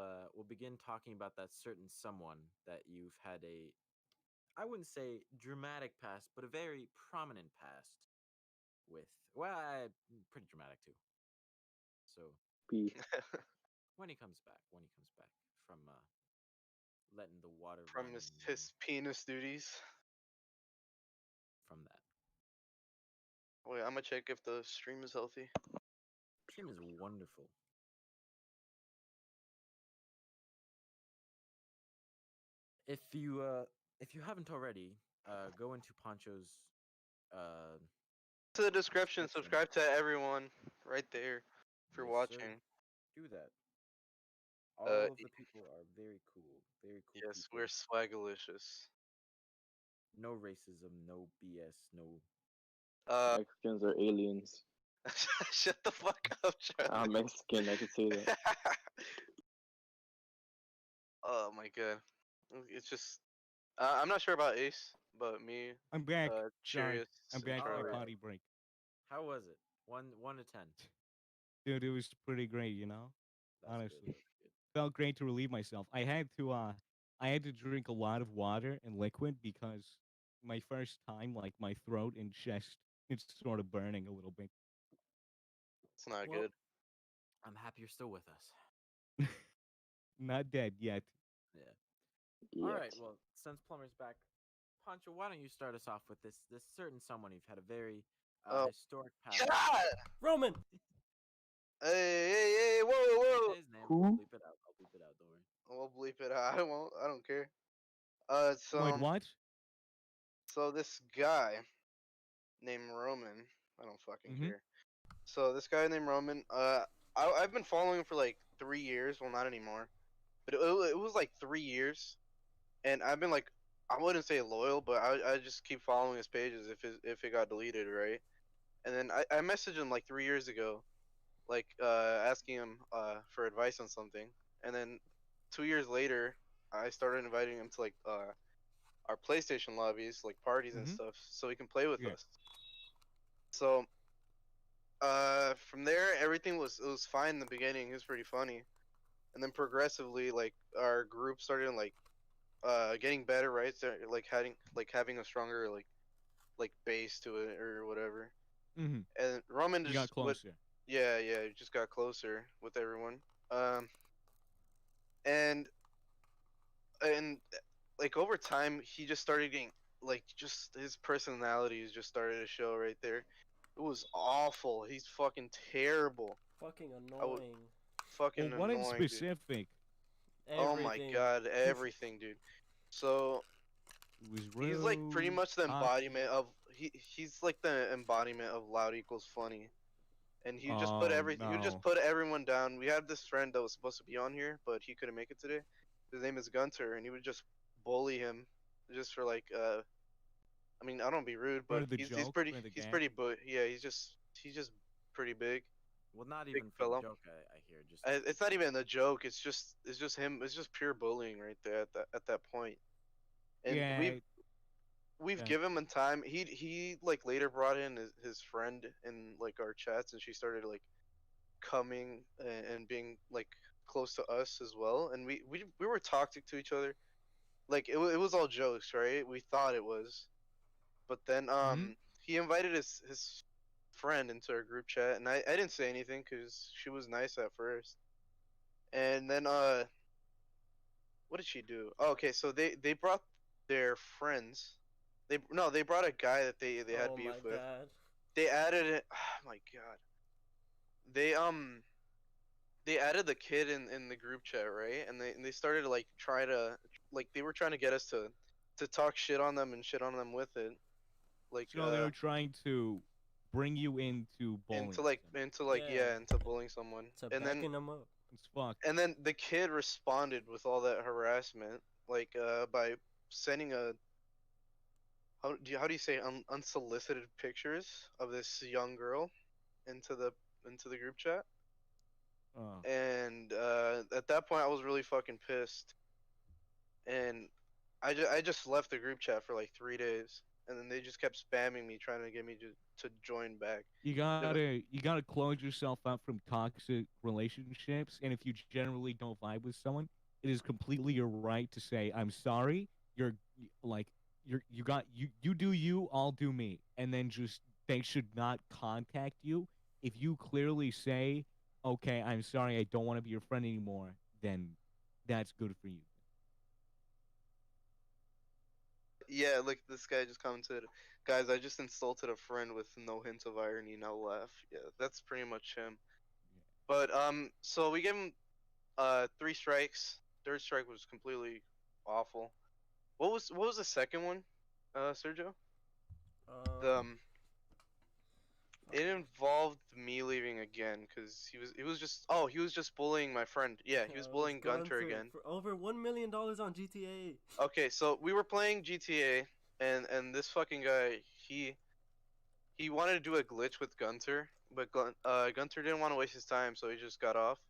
begin talking about that certain someone that you've had a, I wouldn't say dramatic past, but a very prominent past with. Well, pretty dramatic too. So Peace. when he comes back from letting the water From run his penis duties. from that. Wait, I'm gonna check if the stream is healthy. Stream is wonderful. If you haven't already, go into Poncho's uh To the description, description. subscribe to everyone right there for Yes, sir. watching. Do that. Uh, All of the people are very cool. Very cool yes, people. we're swagalicious. No racism, no BS, no. Mexicans are aliens. Shut the fuck up, Charlie. I'm Mexican, I can say that. Oh my god. It's just I'm not sure about Ace, but me, I'm back. Sorry, Curious, I'm and back from Charlie. my Alright. potty break. How was it? One to 10. Dude, it was pretty great, you know? That's Honestly. good. That's good. Felt great to relieve myself. I had to drink a lot of water and liquid because my first time, like my throat and chest, it's sort of burning a little bit. It's not Well, good. I'm happy you're still with us. Not dead yet. Yeah. All right. Yes. Well, since Plumber's back, Poncho, why don't you start us off with this certain someone you've had a very Oh. historic past. God! Roman. Hey, whoa! Say his name. Who? I'll bleep it out. I'll bleep it out. Don't worry. We'll bleep it out. I won't. I don't care. Wait, what? So this guy named Roman. I don't fucking Mhm. care. So this guy named Roman. I've been following him for like 3 years. Well, not anymore, but it was like 3 years, and I've been like, I wouldn't say loyal, but I just keep following his pages if it got deleted, right? And then I messaged him like 3 years ago, like asking him for advice on something, and then 2 years later, I started inviting him to like our PlayStation lobbies, like parties and Mhm. stuff, so he can play with Yeah. us. So from there, everything was fine in the beginning. It was pretty funny, and then progressively, like our group started like getting better, right? So, like having a stronger like base to it or whatever. Mhm. And Roman You just got closer. yeah, it just got closer with everyone. Um, and and like over time, he just started getting like just his personality just started to show right there. It was awful. He's fucking terrible. Fucking I would annoying. fucking Well, what in annoying, dude. specific? Oh my Everything. god, everything, dude. So It was he's like pretty rude. much the embodiment of he's like the embodiment of loud equals funny. And he just put Oh he would just no. put everyone down. We had this friend that was supposed to be on here, but he couldn't make it today. His name is Gunter, and he would just bully him just for like I mean, I don't be rude, but For the joke, for the he's gag. pretty yeah, he's just pretty big. Well, not Big even for the fella. joke. I hear just. It's not even a joke. It's just him. It's just pure bullying right there at that point. And Yeah. we've Yeah. given him time. He like later brought in his friend in like our chats, and she started like coming and being like close to us as well. And we were toxic to each other. Like it was all jokes, right? We thought it was, but then Mhm. he invited his friend into our group chat, and I didn't say anything because she was nice at first. And then what did she do? Oh, okay, so they brought their friends. They brought a guy that they had Oh beef my with. god. They added it. Oh my god. They they added the kid in the group chat, right? And they started to like try to like they were trying to get us to talk shit on them and shit on them with it. Like So they were trying to bring you into bowling. into like Yeah. into bullying someone. So And then backing them up. It's fucked. and then the kid responded with all that harassment like by sending a how do you say unsolicited pictures of this young girl into the group chat. Oh. And at that point I was really fucking pissed, and I just left the group chat for like 3 days. and then they just kept spamming me, trying to get me to join back. You gotta close yourself up from toxic relationships, and if you generally don't vibe with someone, it is completely your right to say, "I'm sorry." Like you do you, I'll do me, and then just they should not contact you. If you clearly say, "Okay, I'm sorry, I don't want to be your friend anymore," then that's good for you. Yeah, like this guy just commented, guys, I just insulted a friend with no hint of irony, now laugh. Yeah, that's pretty much him. But so we gave him 3 strikes. Third strike was completely awful. What was the second one, Sergio? The it involved me leaving again because he was just bullying my friend. Yeah, he was it was bullying Gunter again. for over $1 million on GTA. Okay, so we were playing GTA, and this fucking guy, he wanted to do a glitch with Gunter, but Gunter didn't want to waste his time, so he just got off.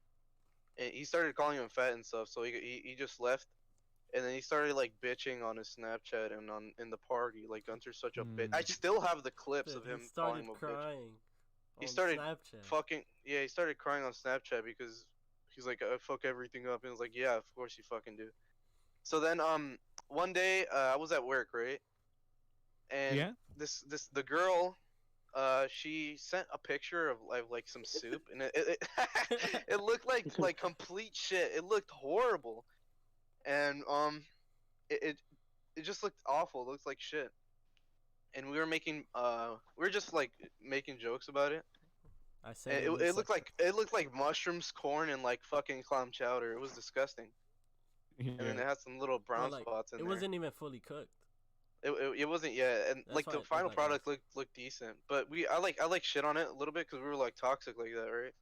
And he started calling him fat and stuff, so he just left. And then he started like bitching on his Snapchat and on in the party, like Gunter's such a bitch. I still have the clips of He him calling started him a bitch. crying. He On started Snapchat. fucking he started crying on Snapchat because he's like, I fuck everything up, and I was like, yeah, of course you fucking do. So then one day I was at work, right? And Yeah. the girl she sent a picture of like some soup, and it looked like complete shit. It looked horrible, and it, it it just looked awful. It looked like shit. And we were just like making jokes about it. I say And it looked like mushrooms, corn, and like fucking clam chowder. It was disgusting. And then Yeah. it had some little brown like, spots in it there. wasn't even fully cooked. It wasn't yet, and That's like why the it looked final like product ass. looked decent. But I like shit on it a little bit because we were like toxic like that, right?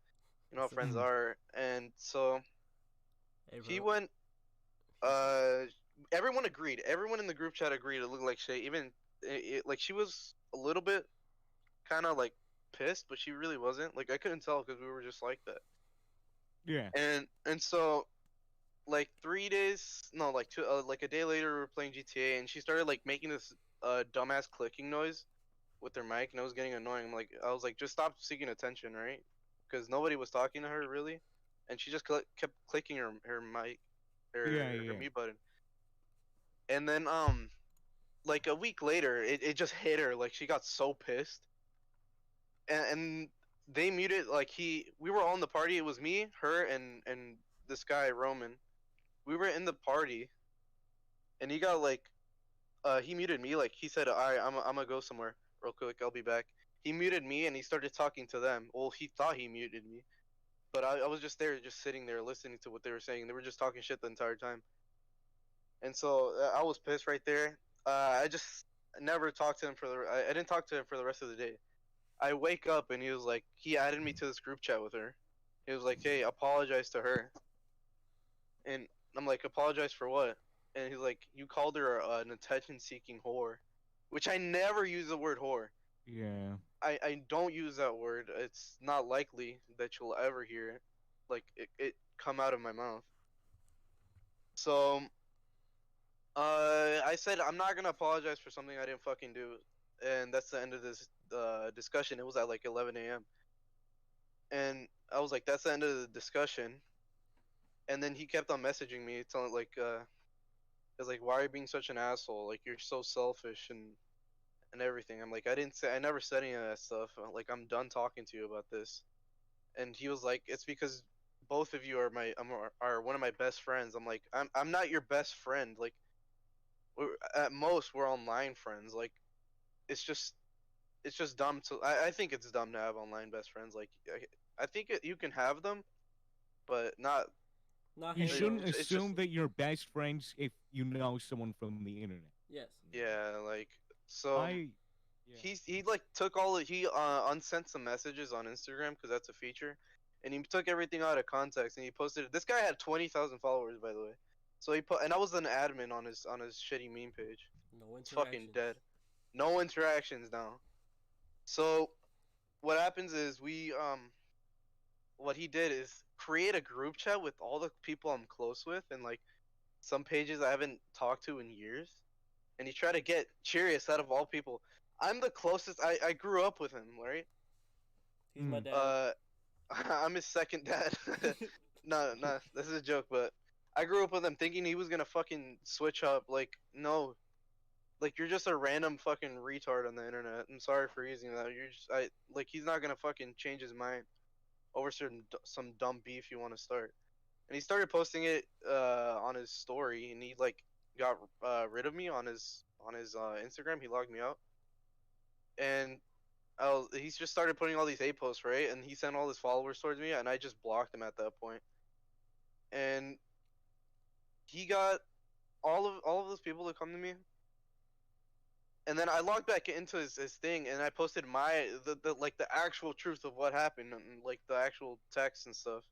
You know how So- friends are. And so Hey, he bro. went. Uh, everyone agreed. Everyone in the group chat agreed it looked like shit. Even like she was a little bit kind of like pissed, but she really wasn't. Like I couldn't tell because we were just like that. Yeah. And so like 3 days, no, like like a day later, we were playing GTA, and she started like making this dumbass clicking noise with her mic, and it was getting annoying. I was like, just stop seeking attention, right? Because nobody was talking to her really, and she just kept clicking her mic, Yeah. her Yeah. mute button. And then like a week later, it just hit her. Like she got so pissed, and they muted. Like we were all in the party. It was me, her, and this guy Roman. We were in the party, and he got like he muted me. Like he said, "All right, I'm gonna go somewhere real quick. I'll be back." He muted me, and he started talking to them. Well, he thought he muted me, but I was just there, just sitting there, listening to what they were saying. They were just talking shit the entire time, and so I was pissed right there. I just never talked to him I didn't talk to him for the rest of the day. I wake up, and he added me to this group chat with her. He was like, "Hey, apologize to her," and I'm like, "Apologize for what?" And he's like, "You called her an attention-seeking whore," which I never use the word whore. Yeah. I don't use that word. It's not likely that you'll ever hear it, like it come out of my mouth. So, I said I'm not gonna apologize for something I didn't fucking do, and that's the end of this discussion. It was at like 11 a.m. and I was like, "That's the end of the discussion." And then he kept on messaging me, telling it's like, "Why are you being such an asshole? Like you're so selfish and everything." I'm like, I never said any of that stuff. Like I'm done talking to you about this. And he was like, "It's because both of you are one of my best friends." I'm like, I'm not your best friend. Like at most we're online friends. Like it's just it's just dumb to. I think it's dumb to have online best friends. Like I think you can have them, but not. Not You hang shouldn't out. It's just assume that you're best friends if you know someone from the internet. Yes. yeah. Like so I. Yeah. he like took he unsent some messages on Instagram because that's a feature, and he took everything out of context and he posted it. This guy had 20,000 followers, by the way. So he put, and I was an admin on his shitty meme page. No It's fucking interactions. dead. No interactions now. So what happens is what he did is create a group chat with all the people I'm close with and like some pages I haven't talked to in years, and he tried to get Cheerius out of all people. I'm the closest. I grew up with him, right? He's my dad. I'm his second dad. No, this is a joke, but I grew up with him thinking he was gonna fucking switch up. Like, no, like you're just a random fucking retard on the internet. I'm sorry for using that. He's not gonna fucking change his mind over some dumb beef you want to start. And he started posting it on his story, and he like got rid of me on his Instagram. He logged me out, and he's just started putting all these hate posts, right? And he sent all his followers towards me, and I just blocked him at that point. And he got all of those people to come to me. And then I logged back into his thing, and I posted the actual truth of what happened, and like the actual text and stuff.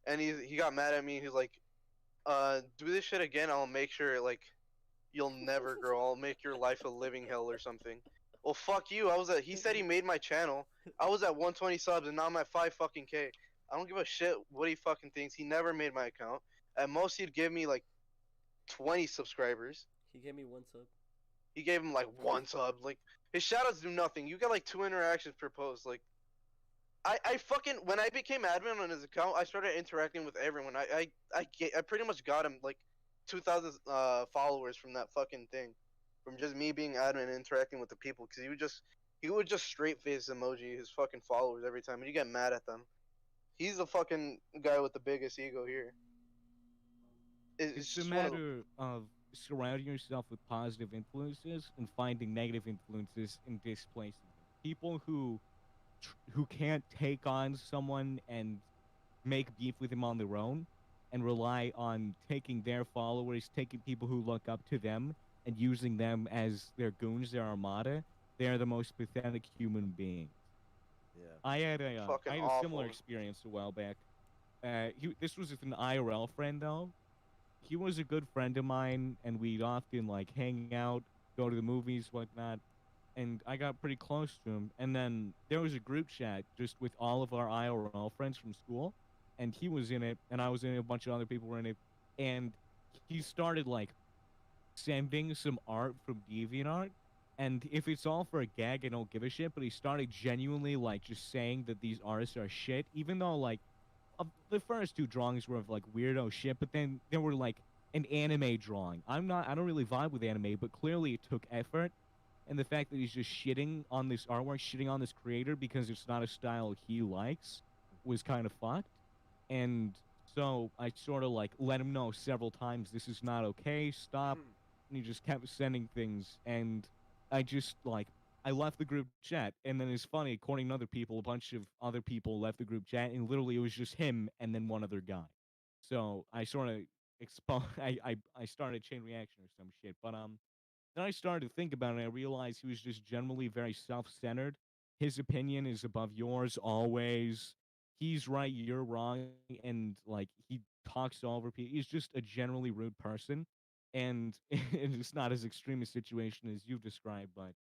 And he got mad at me. He's like, do this shit again, I'll make sure like you'll never grow. I'll make your life a living hell or something. Well, fuck you. He said he made my channel. I was at 120 subs, and now I'm at 5 fucking K. I don't give a shit what he fucking thinks. He never made my account. At most, he'd give me like 20 subscribers. He gave me 1 sub. He gave him like 1 sub. Like, his shoutouts do nothing. You get like 2 interactions per post. Like, I fucking, when I became admin on his account, I started interacting with everyone. I pretty much got him like 2,000 followers from that fucking thing, from just me being admin and interacting with the people. Because he would just straight face emoji his fucking followers every time, and you get mad at them. He's the fucking guy with the biggest ego here. It's a matter of surrounding yourself with positive influences and finding negative influences and displacing them. People who can't take on someone and make beef with him on their own and rely on taking their followers, taking people who look up to them and using them as their goons, their armada, they're the most pathetic human beings. Yeah. I had a awful. similar experience a while back. This was with an IRL friend, though. He was a good friend of mine, and we'd often, like, hang out, go to the movies, whatnot. And I got pretty close to him. And then there was a group chat just with all of our IRL friends from school. And he was in it, and I was in it, a bunch of other people were in it. And he started, like, sending some art from DeviantArt. And if it's all for a gag, I don't give a shit. But he started genuinely, like, just saying that these artists are shit. Even though, like, the first 2 drawings were of, like, weirdo shit. But then there were, like, an anime drawing. I don't really vibe with anime, but clearly it took effort. And the fact that he's just shitting on this artwork, shitting on this creator because it's not a style he likes was kind of fucked. And so I sort of like let him know several times, this is not okay, stop. And he just kept sending things. And I just like, I left the group chat. And then it's funny, according to other people, a bunch of other people left the group chat. And literally it was just him and then one other guy. So I sort of I started a chain reaction or some shit. But then I started to think about it, and I realized he was just generally very self-centered. His opinion is above yours always. He's right, you're wrong, and like he talks over people. He's just a generally rude person, and it's not as extreme a situation as you've described. But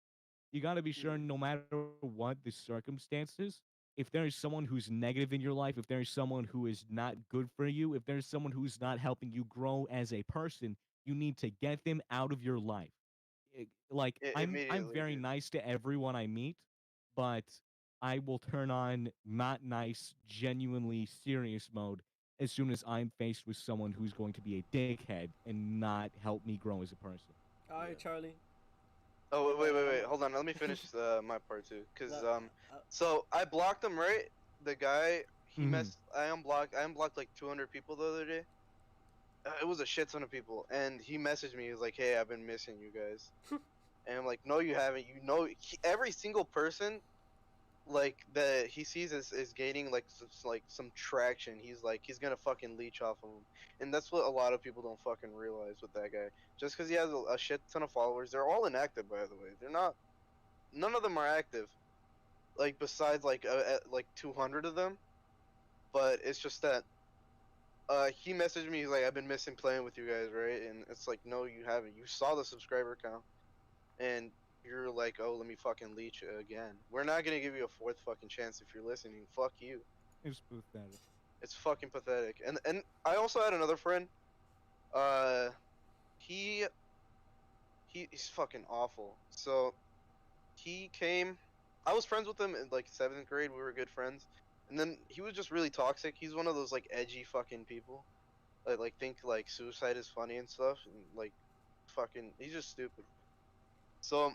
you got to be sure, no matter what the circumstances, if there is someone who's negative in your life, if there is someone who is not good for you, if there's someone who's not helping you grow as a person, you need to get them out of your life. Like I'm very nice to everyone I meet, but I will turn on not nice, genuinely serious mode as soon as I'm faced with someone who's going to be a dickhead and not help me grow as a person. All right, Charlie. Oh wait, hold on. Let me finish my part too, cause so I blocked him, right? The guy I unblocked like 200 people the other day. It was a shit ton of people, and he messaged me. He was like, "Hey, I've been missing you guys," and I'm like, "No, you haven't. You know, every single person like that he sees is gaining like some traction. He's gonna fucking leech off of him, and that's what a lot of people don't fucking realize with that guy. Just because he has a shit ton of followers, they're all inactive, by the way. They're not. None of them are active. Like besides like 200 of them, but it's just that. He messaged me. He's like, "I've been missing playing with you guys, right?" And it's like, "No, you haven't. You saw the subscriber count, and you're like, oh, let me fucking leech again. We're not gonna give you a 4th fucking chance if you're listening. Fuck you." It's pathetic. It's fucking pathetic. And I also had another friend. He he's fucking awful. So he came. I was friends with him in like 7th grade. We were good friends, and then he was just really toxic. He's one of those like edgy fucking people that like think like suicide is funny and stuff, and like fucking he's just stupid. So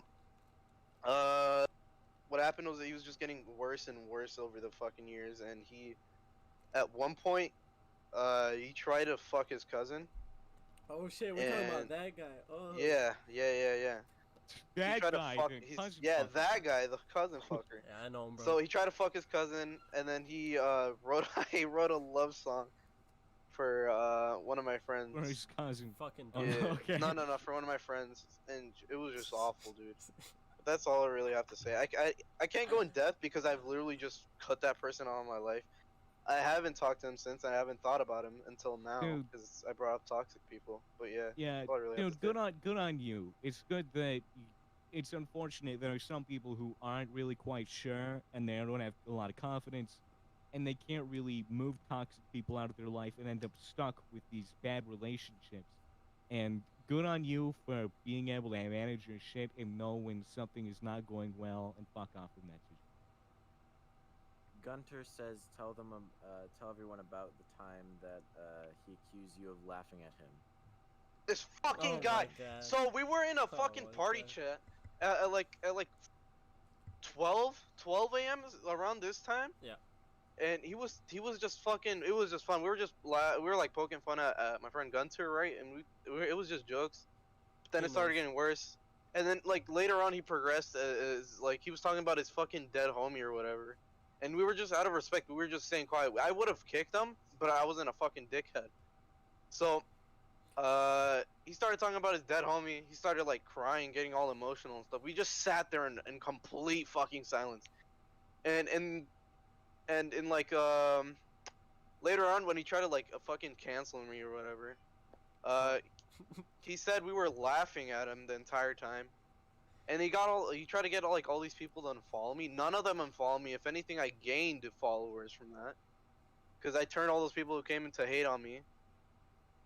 what happened was that he was just getting worse and worse over the fucking years, and he at one point he tried to fuck his cousin. Oh shit, we're talking about And- that guy. Oh. Yeah. He That tried guy, to fuck. the cousin Yeah, fucker. that guy, the cousin fucker. Yeah, I know him, bro. So he tried to fuck his cousin, and then he wrote he wrote a love song for one of my friends. Or his cousin. fucking Oh, dumb. Yeah. okay. No, for one of my friends, and it was just awful, dude. That's all I really have to say. I can't go in depth because I've literally just cut that person out of my life. I haven't talked to him since. I haven't thought about him until now Dude. because I brought up toxic people. But yeah, Yeah, that's all I really have dude, to say. good on you. It's good that it's unfortunate there are some people who aren't really quite sure and they don't have a lot of confidence and they can't really move toxic people out of their life and end up stuck with these bad relationships. And good on you for being able to manage your shit and know when something is not going well and fuck off from that shit. Gunter says, tell everyone about the time that he accused you of laughing at him. This fucking Oh my guy. God. So we were in a Oh fucking my party God. chat at like 12 a.m. around this time. Yeah. And he was just fucking. It was just fun. We were just we were like poking fun at my friend Gunter, right? And it was just jokes. But then He it started knows. getting worse. And then like later on, he progressed as like he was talking about his fucking dead homie or whatever. And we were just out of respect. We were just staying quiet. I would have kicked him, but I wasn't a fucking dickhead. So he started talking about his dead homie. He started like crying, getting all emotional and stuff. We just sat there in complete fucking silence. And in like later on when he tried to like fucking cancel me or whatever, he said we were laughing at him the entire time. And he tried to get all these people to unfollow me. None of them unfollowed me. If anything, I gained followers from that. Because I turned all those people who came in to hate on me.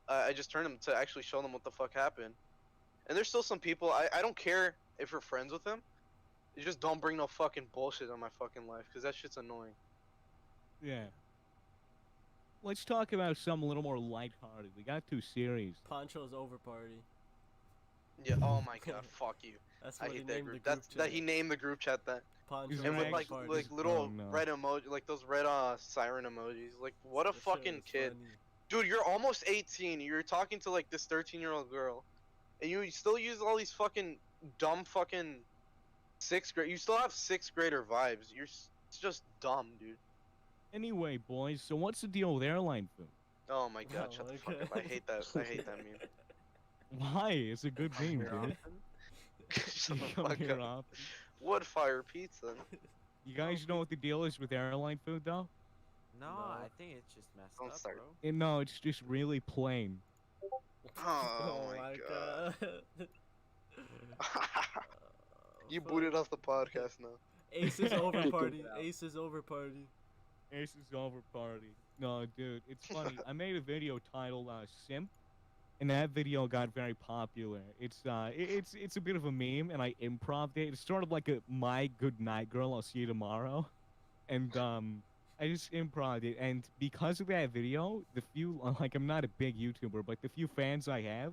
I just turned them to actually show them what the fuck happened. And there's still some people. I don't care if you're friends with them. You just don't bring no fucking bullshit on my fucking life. Because that shit's annoying. Yeah. Let's talk about something a little more lighthearted. We got too serious. Poncho's over party. Yeah. Oh my god. Fuck you. That's I what he hate that named the group. group That's that chat. he named the group chat that. Poncho's And And with Right. like party. like little Oh, no. red emoji, like those red siren emojis. Like what a That shit fucking was kid. funny. Dude, you're almost 18. You're talking to like this 13-year-old girl, and you still use all these fucking dumb fucking 6th grade. You still have 6th grader vibes. It's just dumb, dude. Anyway, boys, so what's the deal with airline food? Oh my god, Oh shut the my fuck up. I God. hate that. I hate that meme. Why? It's a good meme, Here dude. Shut the You come fuck here up. often. Wood-fire pizza. You guys know what the deal is with airline food, though? No, No. I think it's just messed Don't up, start. bro. No, it's just really plain. Oh my god. You Fuck. booted off the podcast now. Ace is over Kick him party. out. Ace is over party. Ace is over party. No, dude, it's funny. I made a video titled "Simp," and that video got very popular. It's a bit of a meme, and I improv'd it. It's sort of like a "My Good Night Girl, I'll see you tomorrow," and I just improv'd it. And because of that video, the few like I'm not a big YouTuber, but the few fans I have,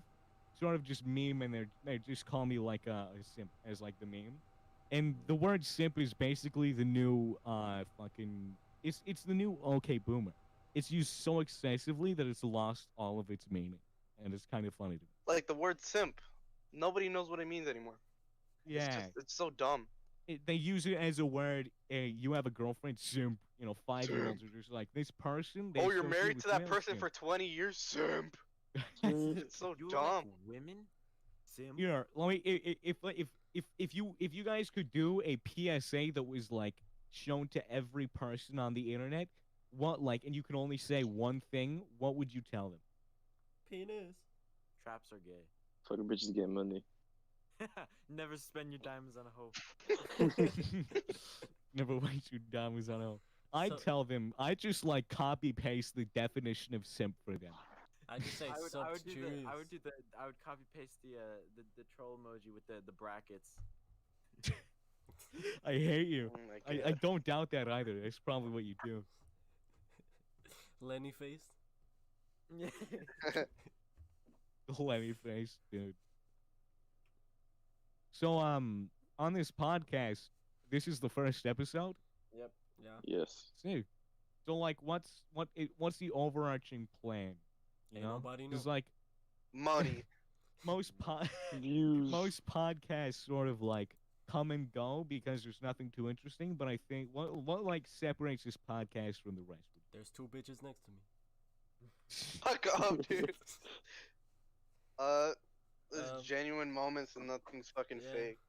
sort of just meme, and they just call me like a simp as like the meme. And the word simp is basically the new fucking it's the new okay boomer. It's used so excessively that it's lost all of its meaning, and it's kind of funny to me. Like the word simp. Nobody knows what it means anymore. Yeah, It's so dumb. they use it as a word. You have a girlfriend, simp. 5-year-olds are just like this person. They Oh, you're associate married with to that male person simp. for 20 years? Simp. Mm, It's so You dumb. like women? Sim? Yeah, let me if you guys could do a PSA that was like shown to every person on the internet, and you can only say one thing, what would you tell them? Penis. Traps are gay. fucking bitches get money. Never spend your diamonds on a hoe. Never waste your diamonds on hell. I So- tell them I just like copy paste the definition of simp for them. I just say I would do subterraneous. I would copy paste the troll emoji with the brackets. I hate you. Oh my I god. don't doubt that either. That's probably what you do. Lenny face. Yeah. Let me face, dude. So on this podcast, this is the first episode. Yep. Yeah. Yes. So like, what's the overarching plan? You Ain't know, nobody know. because like Money. most Views. most podcasts sort of like come and go because there's nothing too interesting. But I think what like separates this podcast from the rest. There's two bitches next to me. Fuck up, dude. There's Um, genuine moments and nothing's fucking yeah. fake.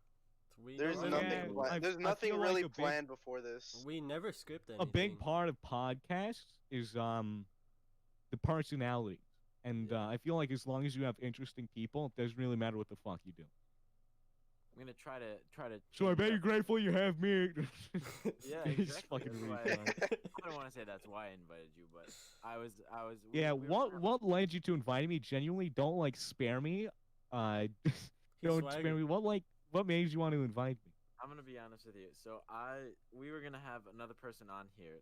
We There's don't nothing. really- Yeah, There's I nothing feel like really a big- planned before this. We never script anything. A big part of podcasts is the personalities, and Yeah. I feel like as long as you have interesting people, it doesn't really matter what the fuck you do. I'm gonna try to. So I change bet it you're up. grateful you have me. Yeah, It's exactly. fucking That's why retard. I don't want to say that's why I invited you, but I was. Yeah, we were what kind of- what led you to inviting me? Genuinely, don't like spare me. He's Don't spare swagger. me. What made you want to invite me? I'm gonna be honest with you. So we were gonna have another person on here,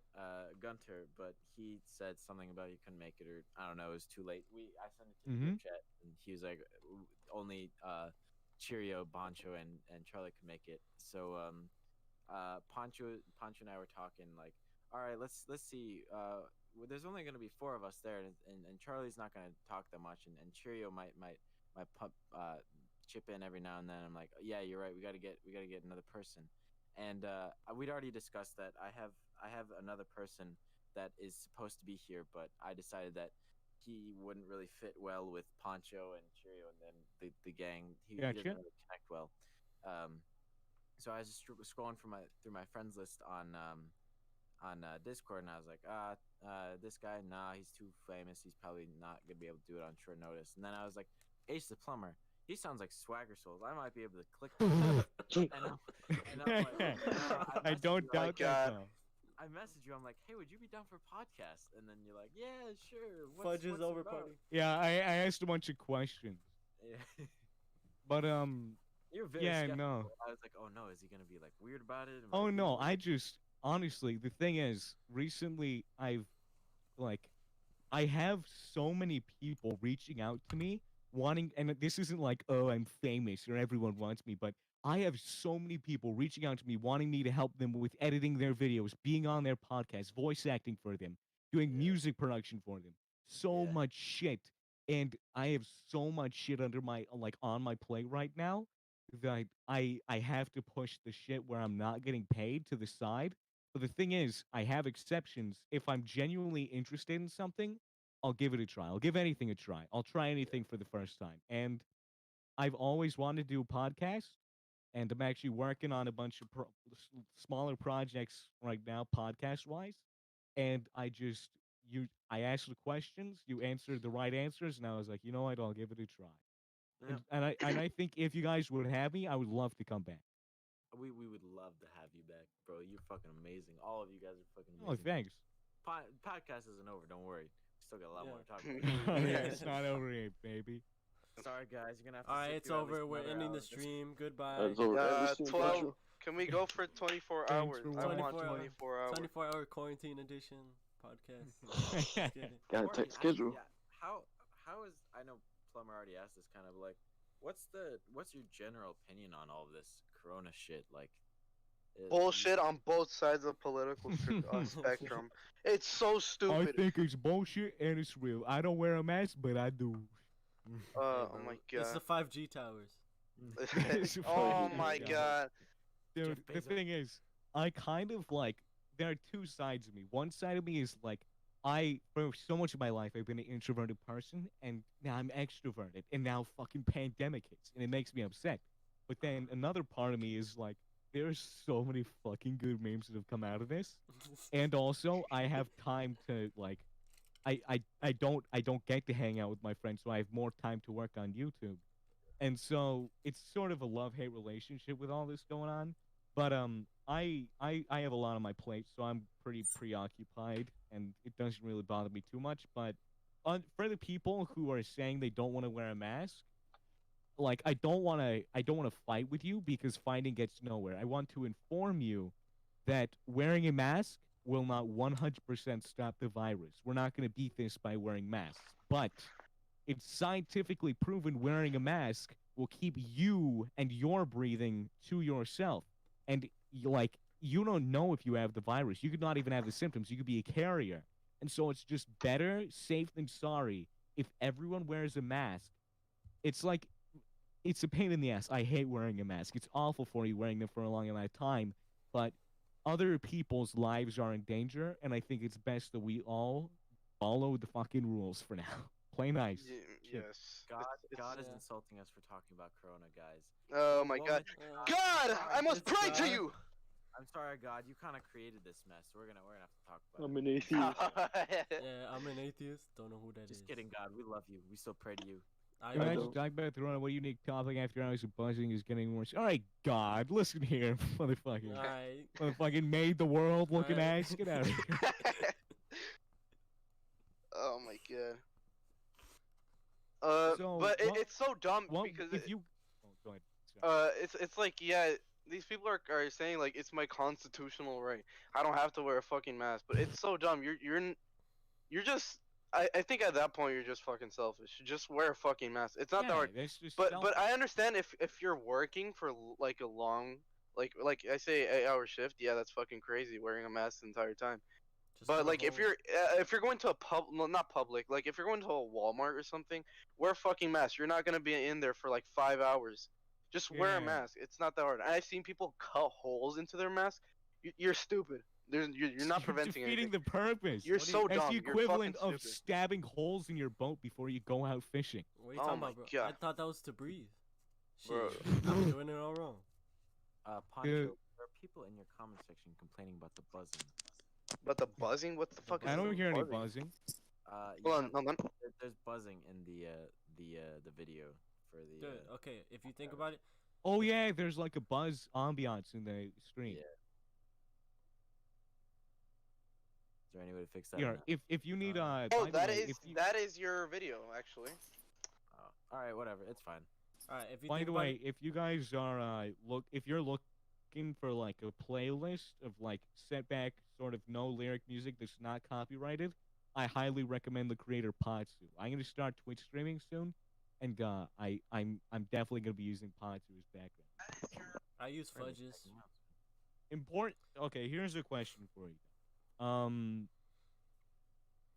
Gunter, but he said something about he couldn't make it, or I don't know, it was too late. I sent it to the group chat, and he was like, only Cheerio, Boncho, and Charlie could make it. So Poncho and I were talking like, all right, let's see. Well, there's only gonna be 4 of us there, and Charlie's not gonna talk that much, and Cheerio might chip in every now and then. I'm like, yeah, you're right. We gotta get another person, and we'd already discussed that. I have another person that is supposed to be here, but I decided that he wouldn't really fit well with Poncho and Cheerio, and then the gang. He Gotcha. doesn't really connect well. So I was just scrolling through my friends list on Discord, and I was like, this guy, nah, he's too famous. He's probably not gonna be able to do it on short notice. And then I was like, Ace the Plumber. He sounds like Swagger Souls. I might be able to click. And I'm like, I don't my doubt that God. though. I messaged you. I'm like, hey, would you be down for a podcast? And then you're like, yeah, sure. Fudge is what's it over about?" party. Yeah, I asked a bunch of questions, Yeah. but You're very yeah, skeptical. no. I was like, oh no, is he gonna be like weird about it? Am I Oh gonna no, be- I just honestly, the thing is, recently I have so many people reaching out to me wanting, and this isn't like, oh, I'm famous or everyone wants me, but I have so many people reaching out to me wanting me to help them with editing their videos, being on their podcast, voice acting for them, doing music production for them. So Yeah. much shit. And I have so much shit under my on my plate right now that I have to push the shit where I'm not getting paid to the side. But the thing is, I have exceptions. If I'm genuinely interested in something, I'll give it a try. I'll give anything a try. I'll try anything for the first time. And I've always wanted to do a podcast, and I'm actually working on a bunch of smaller projects right now, podcast wise. And I asked the questions, you answered the right answers, and I was like, you know what, I'll give it a try. Yeah. And I think if you guys would have me, I would love to come back. We would love to have you back, bro. You're fucking amazing. All of you guys are fucking Oh, amazing. thanks. Podcast isn't over. Don't worry. We still got a lot Yeah. more to talk about. Oh, yeah, it's not over yet, baby. Sorry, guys. You're gonna have to. All right, sit it's through at least over. We're another ending hour. the stream. Goodbye. That's over. Everything 12. Poncho. Can we go for 24 Thanks hours? for I want 24 hours. 24 hours. 24-hour quarantine edition podcast. Get it. Got a Morgan, tight schedule. Yeah. How is? I know Plumber already asked this kind of like, what's your general opinion on all this Corona shit? Like, Bullshit on both sides of the political spectrum. It's so I stupid. think it's bullshit and it's real. I don't wear a mask, but I do. Oh my It's the god. 5G towers. It's Oh fucking my dumb. god. Dude, Jeff the Bezos. thing is, I kind of like, there are two sides of me. One side of me is like, for so much of my life, I've been an introverted person, and now I'm extroverted, and now fucking pandemic hits, and it makes me upset. But then another part of me is like, there's so many fucking good memes that have come out of this, and also I have time to like, I don't get to hang out with my friends, so I have more time to work on YouTube, and so it's sort of a love-hate relationship with all this going on. But I have a lot on my plate, so I'm pretty preoccupied, and it doesn't really bother me too much. But for the people who are saying they don't want to wear a mask, like I don't want to fight with you because fighting gets nowhere. I want to inform you that wearing a mask will not 100% stop the virus. We're not going to beat this by wearing masks, but it's scientifically proven wearing a mask will keep you and your breathing to yourself. And like you don't know if you have the virus. You could not even have the symptoms. You could be a carrier. And so it's just better safe than sorry if everyone wears a mask. It's like it's a pain in the ass. I hate wearing a mask. It's awful for you wearing them for a long amount of time, but other people's lives are in danger, and I think it's best that we all follow the fucking rules for now. Play nice. Shit. Yes. God is yeah. insulting us for talking about Corona, guys. Oh my One God. minute- God, I must It's pray to God. you. I'm sorry, God. You kind of created this mess. We're gonna have to talk about I'm it. an atheist. Yeah, I'm an atheist. Don't know who that is. Just kidding, God. We love you. We still pray to you. I Can I know. just talk about Corona? What unique topic after hours of buzzing is getting worse? All right, God, listen here, motherfucker. Alright. Motherfucking made the world looking Alright. ass. Get out of here. Oh my God. So, but what- it's so dumb Well, because if you, oh, go ahead. Sorry. it's like, yeah, these people are saying like it's my constitutional right. I don't have to wear a fucking mask, but it's so dumb. You're just. I think at that point you're just fucking selfish. Just wear a fucking mask. It's not that hard. That's just But selfish. I understand if you're working for like a long like I say 8-hour shift. Yeah, that's fucking crazy wearing a mask the entire time. Just But go like home. if you're going to a well, not public, like if you're going to a Walmart or something, wear a fucking mask. You're not gonna be in there for like 5 hours. Just wear a Yeah. mask. It's not that hard. I've seen people cut holes into their mask. You're stupid. You're not preventing defeating anything. the purpose. You're so That's dumb. the You're equivalent fucking of stupid. stabbing holes in your boat before you go out fishing. What are you Oh talking my about, bro? God. I thought that was to breathe. Shit, Bro. I'm doing it all wrong. Poncho, Yeah. there are people in your comment section complaining about the buzzing. But the buzzing? What the fuck is I don't the hear any buzzing? buzzing. You Hold have- on. there's buzzing in the video for the. Dude, okay, if you think about it, Oh yeah, there's like a buzz ambiance in the stream. Yeah. Is there any way to fix that? Here, or not? if you need Uh, Oh, by the way, if you, that is your video actually. Oh, all right, whatever. It's fine. alright, if you by think the about way, it, if you guys are if you're looking for like a playlist of like setback sort of no lyric music that's not copyrighted, I highly recommend the creator Potsu. I'm gonna start Twitch streaming soon, and I'm definitely gonna be using Potsu as background. I use Friendly fudges. checking out. Important. Okay, here's a question for you.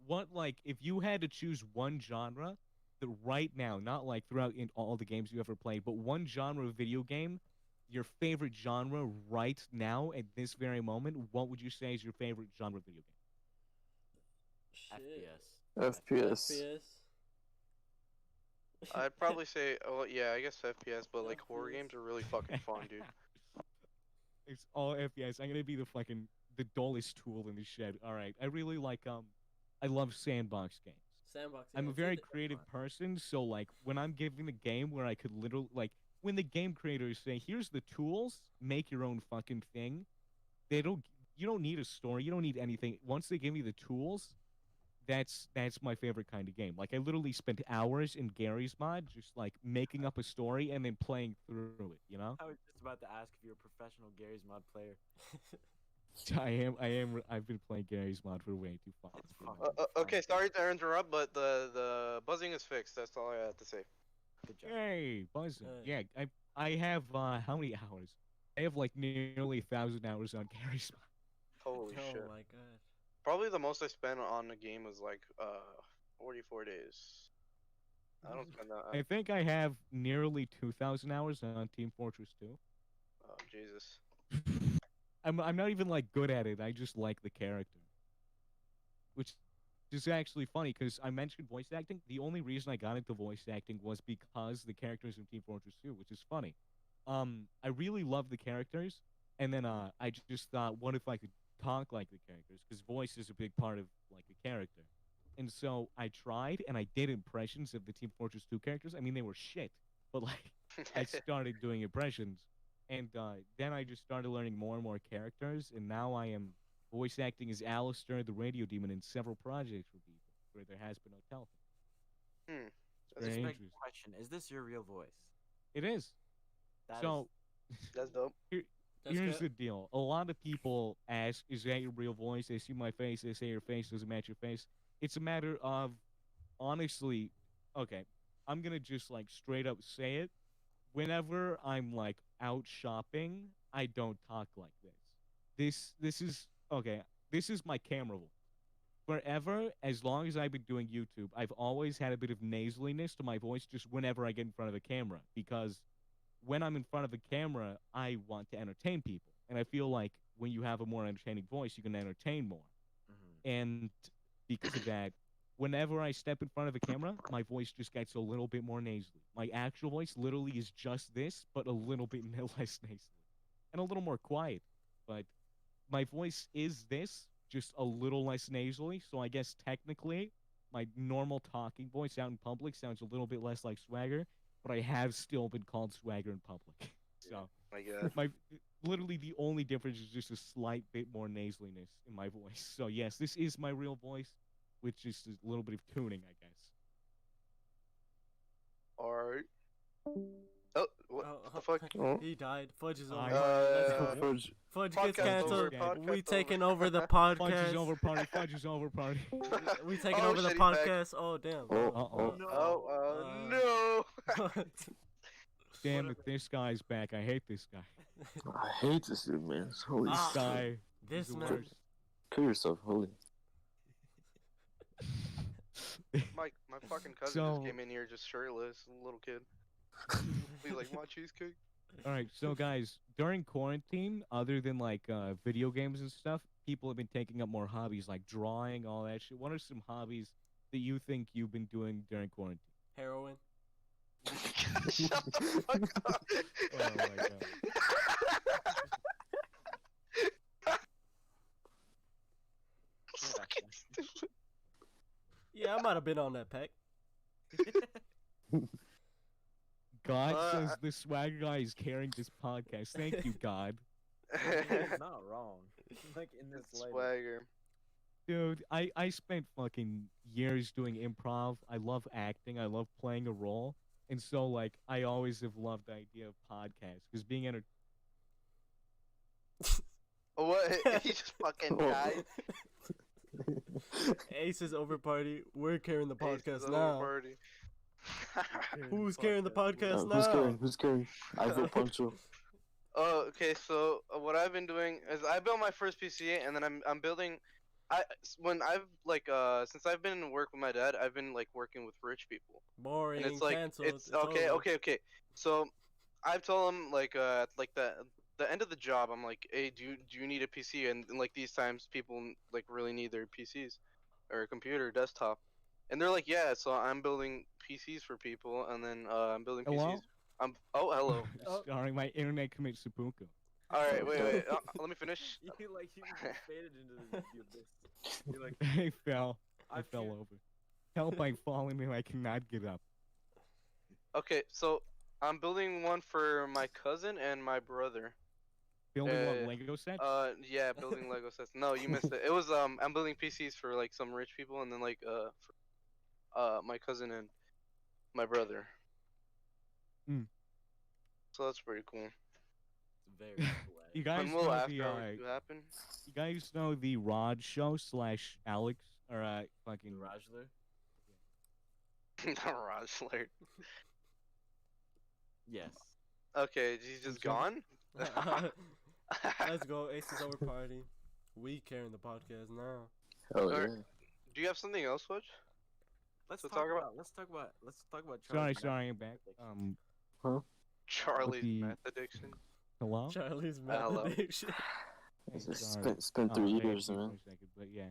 What like if you had to choose one genre that right now, not like throughout in all the games you ever played, but one genre of video game, your favorite genre right now at this very moment, what would you say is your favorite genre of video game? Shit. FPS. FPS. I'd probably say, oh yeah, I guess FPS, but like horror FPS. games are really fucking fun, dude. It's all FPS. I'm gonna be the dullest tool in the shed. All right. I really like I love sandbox games. Sandbox. I'm a yeah, very see, creative person, so like when I'm giving a game where I could literally like when the game creators say, "Here's the tools, make your own fucking thing," you don't need a story, you don't need anything. Once they give me the tools, that's my favorite kind of game. Like I literally spent hours in Gary's mod just like making up a story and then playing through it. You know, I was just about to ask if you're a professional Gary's mod player. I am. I've been playing Gary's mod for way too fucking long. Okay, sorry to interrupt, but the buzzing is fixed. That's all I have to say. Good job. Hey, buzzing. Hey. Yeah, I have how many hours? I have like nearly 1,000 hours on Gary's mod. Holy oh shit. my god. Probably the most I spent on a game was like 44 days. I don't spend that. I think I have nearly 2,000 hours on Team Fortress 2. Oh Jesus. I'm not even like good at it. I just like the character, which is actually funny because I mentioned voice acting. The only reason I got into voice acting was because the characters in Team Fortress 2, which is funny. I really love the characters, and then I just thought, what if I could talk like the characters? Because voice is a big part of like a character. And so I tried, and I did impressions of the Team Fortress 2 characters. I mean, they were shit, but like I started doing impressions, and then I just started learning more and more characters, and now I am voice acting as Alistair, the radio demon, in several projects for people. where there has been no telephone. Hmm. Very This begs the interesting. question: is this your real voice? It is. That So That's dope. That's here's the good. deal. A lot of people ask, "Is that your real voice?" They see my face. They say your face doesn't match your face. It's a matter of, honestly, okay. I'm gonna just like straight up say it. Whenever I'm like out shopping, I don't talk like this. This is okay. This is my camera voice. Forever, as long as I've been doing YouTube, I've always had a bit of nasaliness to my voice just whenever I get in front of a camera because when I'm in front of a camera, I want to entertain people. And I feel like when you have a more entertaining voice, you can entertain more. Mhm. And because of that, whenever I step in front of a camera, my voice just gets a little bit more nasally. My actual voice literally is just this, but a little bit less nasally and a little more quiet. But my voice is this, just a little less nasally. So I guess technically, my normal talking voice out in public sounds a little bit less like swagger, but I have still been called swagger in public. So My God. my literally the only difference is just a slight bit more nasaliness in my voice. So yes, this is my real voice, with just a little bit of tuning, I guess. Alright. Oh, what the fuck? Oh. He died. Fudge is over. I- Let's go. Fudge. Fudge Podcast gets canceled. over. Dead. Podcast We taking over. over the Fudge podcast. is over party. Fudge is over party. We taking Oh, over the shit, he's back. podcast. Oh damn. Oh, Uh-oh. Oh, no. Damn it, this guy's back. I hate this guy. I hate this dude, man. Holy Ah. shit. Guy. This is the man. worst. Kill yourself, holy. My fucking cousin So- just came in here just shirtless, little kid. He's like, my cheesecake. All right, so guys, during quarantine, other than like video games and stuff, people have been taking up more hobbies like drawing, all that shit. What are some hobbies that you think you've been doing during quarantine? Heroin. Shut the fuck up. Oh my god. Fucking stupid. Yeah, I might have been on that pack. God says the swag guy is carrying this podcast. Thank you, God. He's not wrong. Like in this light. Swagger. Dude, I spent fucking years doing improv. I love acting. I love playing a role. And so, like, I always have loved the idea of podcasts because being What? He just fucking died. Ace is over party. We're carrying the Ace is podcast over now. party. Who's carrying the podcast now? Who's carrying? Who's carrying? I vote Poncho. Oh, okay. So what I've been doing is I built my first PC, and then I'm building. Since I've been in work with my dad, I've been like working with rich people, Boring. and it's like Canceled. it's okay, over. okay. So I've told him like the end of the job, I'm like, hey, do you need a PC? And like these times, people like really need their PCs or a computer, desktop, and they're like, yeah. So I'm building PCs for people, and then I'm building Hello? PCs. Hello. Sorry, my internet commits seppuku. All right, wait. Let me finish. You just faded into the abyss. You're like, I fell. I I fell can't- over. Help, I'm falling and I cannot get up. Okay, so I'm building one for my cousin and my brother. Building what, Lego sets? Yeah, building Lego sets. No, you missed it. It was I'm building PCs for like some rich people, and then like for my cousin and my brother. Hmm. So that's pretty cool. It's very swag. You guys When will know after the hours do happen? you guys know the Rod show / Alex or fucking Rajler? Rosler. Yes. Okay, he's just gone. Let's go. Ace is over party. We carrying the podcast now. Oh Alright. yeah. Do you have something else, Fudge? Let's So talk talk about. Let's talk about. Sorry, Charlie's I'm back. Charlie's the- meth addiction. Hello? Charlie's Hello. mad addiction. Sorry. Spent Oh, 3 hang on years, for a man. second, but yeah,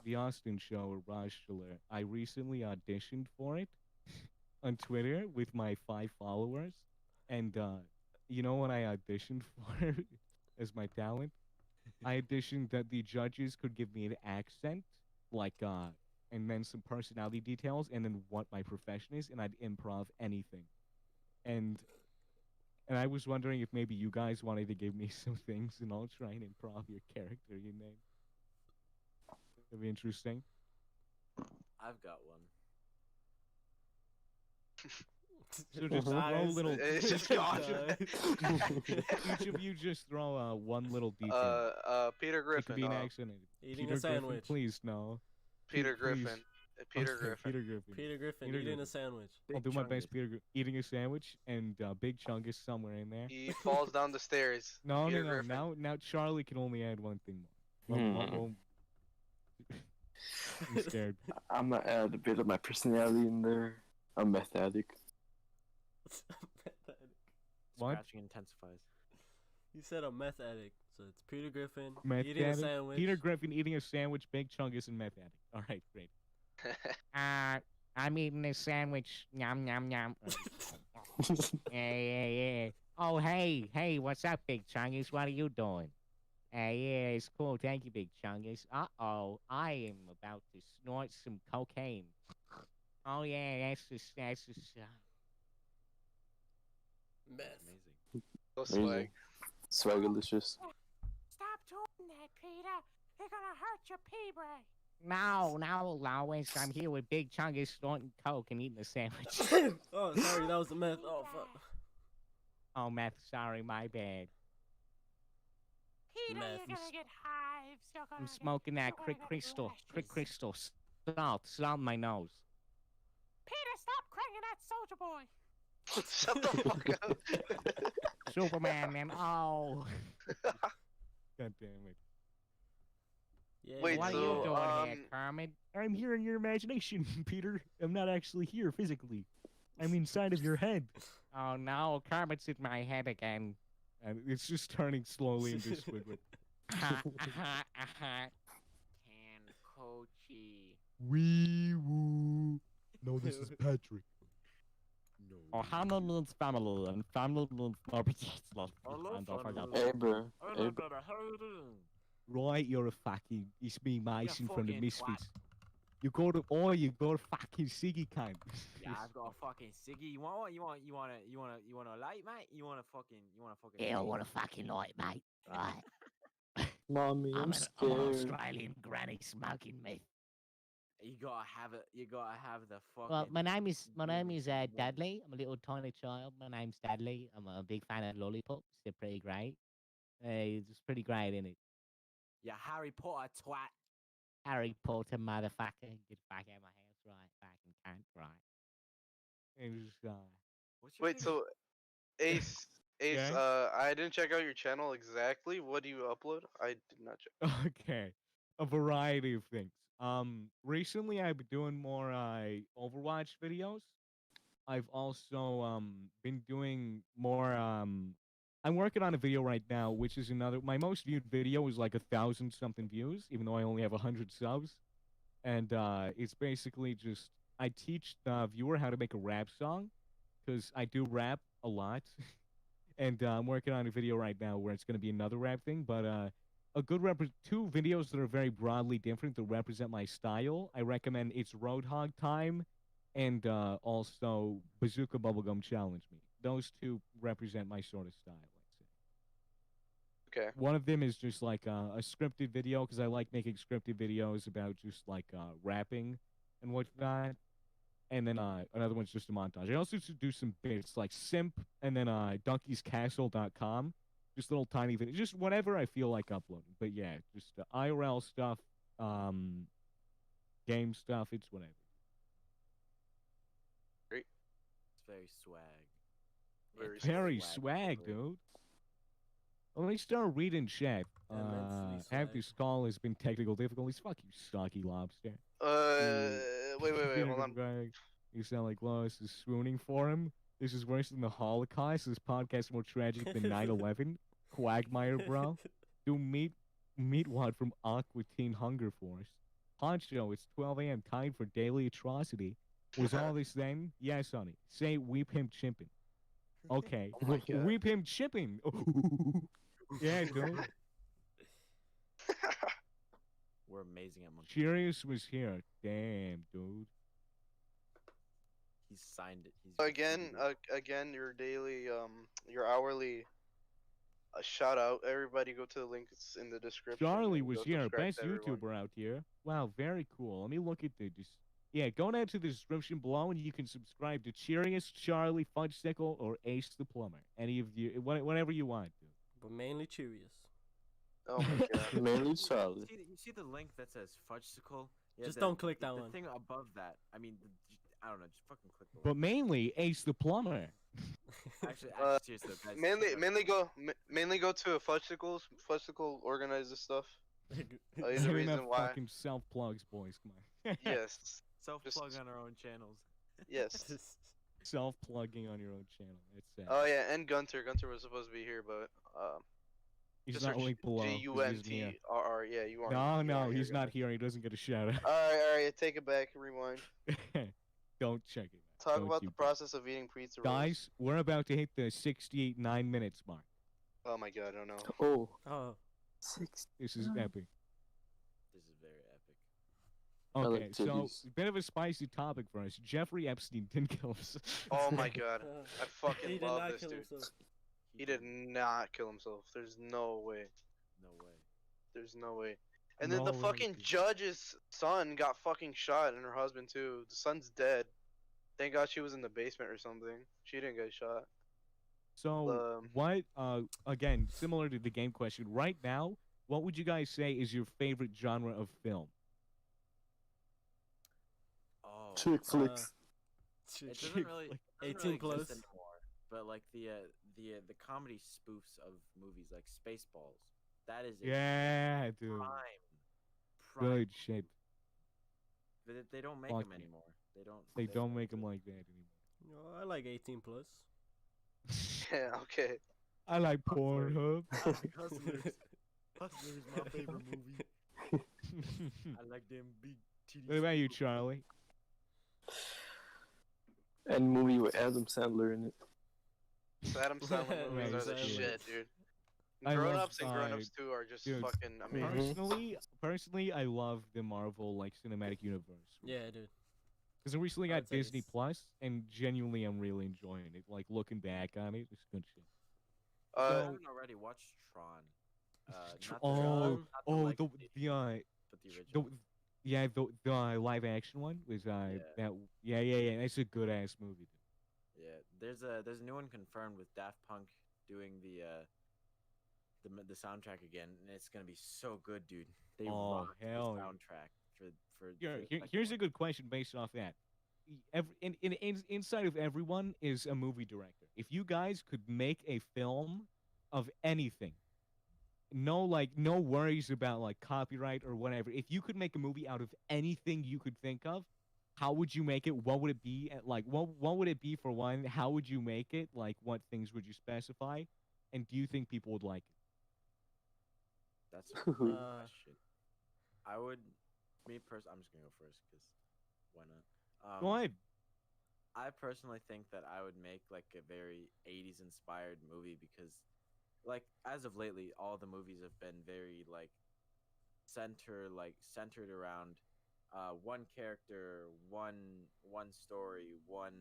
the Austin show, Raj Schiller, I recently auditioned for it on Twitter with my 5 followers, and you know what I auditioned for as my talent? I auditioned that the judges could give me an accent, like and then some personality details, and then what my profession is, and I'd improv anything, and I was wondering if maybe you guys wanted to give me some things, and I'll try and improv your character you name. That'd be interesting. I've got one. So just Nice. throw little. It's just gone. Each of you just throw one little detail. Peter It could Griffin. be an accident. Eating Peter a sandwich. Griffin, please no. Peter Please. Griffin. Peter Okay, Griffin. Peter Griffin. Peter Griffin Peter eating Griffin. a sandwich. I'll do my best, Chungus. Peter. Eating a sandwich and Big Chungus somewhere in there. He falls down the stairs. No, Peter no, no. Griffin. Now Charlie can only add one thing more. Well, I'm scared. I'm gonna add a bit of my personality in there. I'm meth addict. What? Scratching intensifies. You said a meth addict, so it's Peter Griffin Meth eating addict? a sandwich. Peter Griffin eating a sandwich, Big Chungus, and meth addict. All right, great. I'm eating a sandwich. Yum yum yum. Yeah. Oh, hey, what's up, Big Chungus? What are you doing? Yeah, it's cool. Thank you, Big Chungus. Uh-oh, I am about to snort some cocaine. Oh, yeah, that's just meth. Amazing. Go swag. Swagalicious. Stop doing that, Peter. You're gonna hurt your pee brain. No, Lois. I'm here with Big Chungus snorting coke and eating a sandwich. Oh, sorry, that was the meth. Oh, fuck. Oh, meth. Sorry, my bad. Peter, Meth. you're gonna get hives. You're gonna I'm get- smoking that you're crick gonna get crystal. Crick rashes. crystal. Salt in my nose. Peter, stop cranking that soldier boy. Shut the fuck up. Superman, man. Oh. God damn it. Yeah, Wait, What so, are you doing here, um, Kermit? I'm here in your imagination, Peter. I'm not actually here physically. I'm inside of your head. Oh no, Kermit's in my head again. And it's just turning slowly into Squidward. Coachy. Wee woo. No, this is Patrick. No. Oh, Hannah means family, and family means no particular. Hello, And I forgot. family. Hey, bro. Hello, Hey, bro. brother. How are you doing? Right, you're a fucking. It's me, Mason from the fucking Misfits. You go to fucking Siggy kind. Yeah, I've got a fucking ciggy. You want what? You want a light, mate? You want a fucking Yeah, I light? want a fucking light, mate. Right. Mommy, I'm I'm an scared. Australian granny smoking meth. You gotta have it. You gotta have the fucking. Well, my name is Really good. Dudley. I'm a little tiny child. My name's Dudley. I'm a big fan of lollipops. They're pretty great. It's pretty great, isn't it? Yeah, Harry Potter twat. Harry Potter, motherfucker, get back out of my house, right? Fucking cunt, right? What's your Wait, favorite- so Ace, Yeah? I didn't check out your channel exactly. What do you upload? I did not check. Okay, a variety of things. Recently I've been doing more Overwatch videos. I've also been doing more I'm working on a video right now, which is another. My most viewed video is like 1,000 something views, even though I only have 100 subs. And it's basically just I teach the viewer how to make a rap song, because I do rap a lot. And I'm working on a video right now where it's going to be another rap thing, but a good two videos that are very broadly different that represent my style. I recommend It's Roadhog Time and also Bazooka Bubblegum Challenge Me. Those two represent my sort of style, let's say. Okay. One of them is just like a scripted video, because I like making scripted videos about just like rapping and whatnot. And then another one's just a montage. I also do some bits like Simp and then donkeyscastle.com. Just little tiny videos. Just whatever I feel like uploading. But yeah, just IRL stuff, game stuff, it's whatever. It's very swag. Very It's Very swag, dude. Let me start reading chat. Immensely Have swag. this call has been technical difficulties. Fuck you, stocky lobster. Wait, hold on. You sound like Lois is swooning for him. This is worse than the Holocaust. This podcast is more tragic than 9/11. Quagmire, bro. Do meet what from Aqua Teen Hunger Force. Poncho, it's 12 a.m. Time for daily atrocity. Was all this then? Yes, honey. Say weep him chimping. Okay. Oh my God. Weep him chipping. Yeah, dude. We're amazing at monkey. Curious was here. Damn, dude. He's signed it. He's Again, your daily, your hourly shout out. Everybody go to the link. It's in the description. Charlie and was go here. subscribe Best to everyone. YouTuber out here. Wow, very cool. Let me look at the Yeah, go down to the description below and you can subscribe to Cheerius, Charlie, Fudgecicle, or Ace the Plumber. Any of you, whatever you want. Dude. But mainly Cheerios. Oh my god. Mainly You Charlie. see the link that says Fudgecicle? Yeah, Just don't click that the one. thing above that. I mean, I don't know. Just fucking click the But link. mainly Ace the Plumber. Actually, seriously, though, guys. Mainly go to a Fudgecicle. Fudgecicle organizes stuff. He's the Not enough reason why. fucking self plugs, boys. Come on. Yes. Self plug on our own channels. Yes. Self plugging on your own channel. That's sad. Oh yeah, and Gunter. Gunter was supposed to be here, but He's Mr. not linked below. 'cause he isn't here. G-U-N-T-R-R. Yeah, you are. No, you no, aren't he's not Gunter. here. He doesn't get a shout out. All right, take it back. Rewind. Don't check it. Talk Don't about you the dare. process of eating pizza rolls. Guys, we're about to hit the 69 minutes mark. Oh my god, I don't know. Oh, Oh, 6. This is epic. This is very epic. I like Okay, so titties. a bit of a spicy topic for us. Jeffrey Epstein didn't kill himself. Oh my god, I he fucking did love not this kill dude. himself. He did not kill himself. There's no way. No way. There's no way. And then the No way, fucking dude. judge's son got fucking shot, and her husband too. The son's dead. Thank God she was in the basement or something. She didn't get shot. So what? Again, similar to the game question. Right now, what would you guys say is your favorite genre of film? Oh. Chick flicks. It doesn't Chick really, flick. doesn't 18 really plus. exist anymore. But like the comedy spoofs of movies like Spaceballs, that is a Yeah, dude. prime. Good shit. But they don't make Fuck them yeah. anymore. They don't make them like that anymore. No, I like 18 plus. Yeah, okay. I like Pornhub. Hustlers. Hustlers is my favorite movie. I like them big titties. What about you, Charlie? And movie with Adam Sandler in it. Adam Sandler movies are the Right, shit, dude. I love, Grown Ups and Grown Ups 2 are just dude, fucking amazing. Personally, I love the Marvel like cinematic universe. Yeah, dude. Because I recently I got would say Disney it's- Plus, and genuinely, I'm really enjoying it. Like looking back on it, it's good shit. If you Uh, haven't already watched Tron. Not the Oh, not the oh, legacy, but the original. the live action one was that yeah, that's a good ass movie. Dude. Yeah, there's a new one confirmed with Daft Punk doing the soundtrack again, and it's gonna be so good, dude. They Oh, rocked the hell yeah. soundtrack for Here, the second here's a one. good question based off that. Inside of everyone is a movie director. If you guys could make a film of anything, no worries about like copyright or whatever. If you could make a movie out of anything you could think of, how would you make it? What would it be? Like what would it be for one? How would you make it? Like what things would you specify? And do you think people would like it? That's a good Uh, question. I would, I'm just gonna go first because why not? Go ahead. I personally think that I would make like a very 80s inspired movie because like as of lately all the movies have been very like centered around one character, one story, one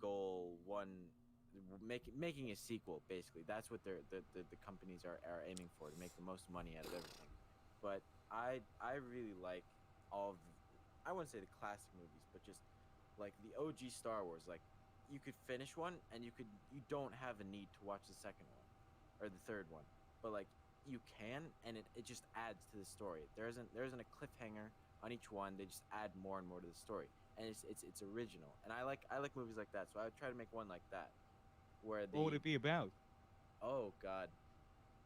goal, making a sequel basically. That's what the companies are aiming for, to make the most money out of everything. But I really like all of I wouldn't say the classic movies, but just like the OG Star Wars. Like you could finish one and you don't have a need to watch the second one or the third one, but like you can, and it just adds to the story. There isn't a cliffhanger on each one. They just add more and more to the story, and it's original. And I like movies like that, so I would try to make one like that where What would it be about? oh god,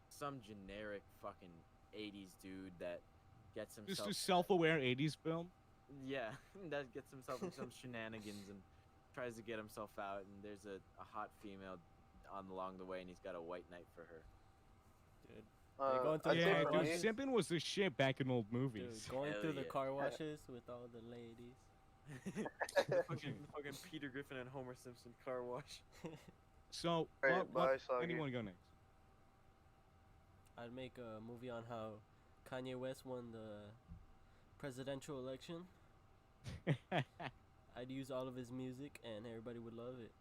some generic fucking 80s dude that gets Just himself a self-aware 80s film? yeah, that gets himself in some shenanigans and tries to get himself out, and there's a hot female along the way, and he's got a white knight for her. Dude, I going through think Yeah, for dude, me- simping was the shit back in old dude, movies. going Hell through the yeah. car washes with all the ladies. fucking Peter Griffin and Homer Simpson car wash. So, Alright, bye, Soggy. anyone go next? I'd make a movie on how Kanye West won the presidential election. I'd use all of his music, and everybody would love it.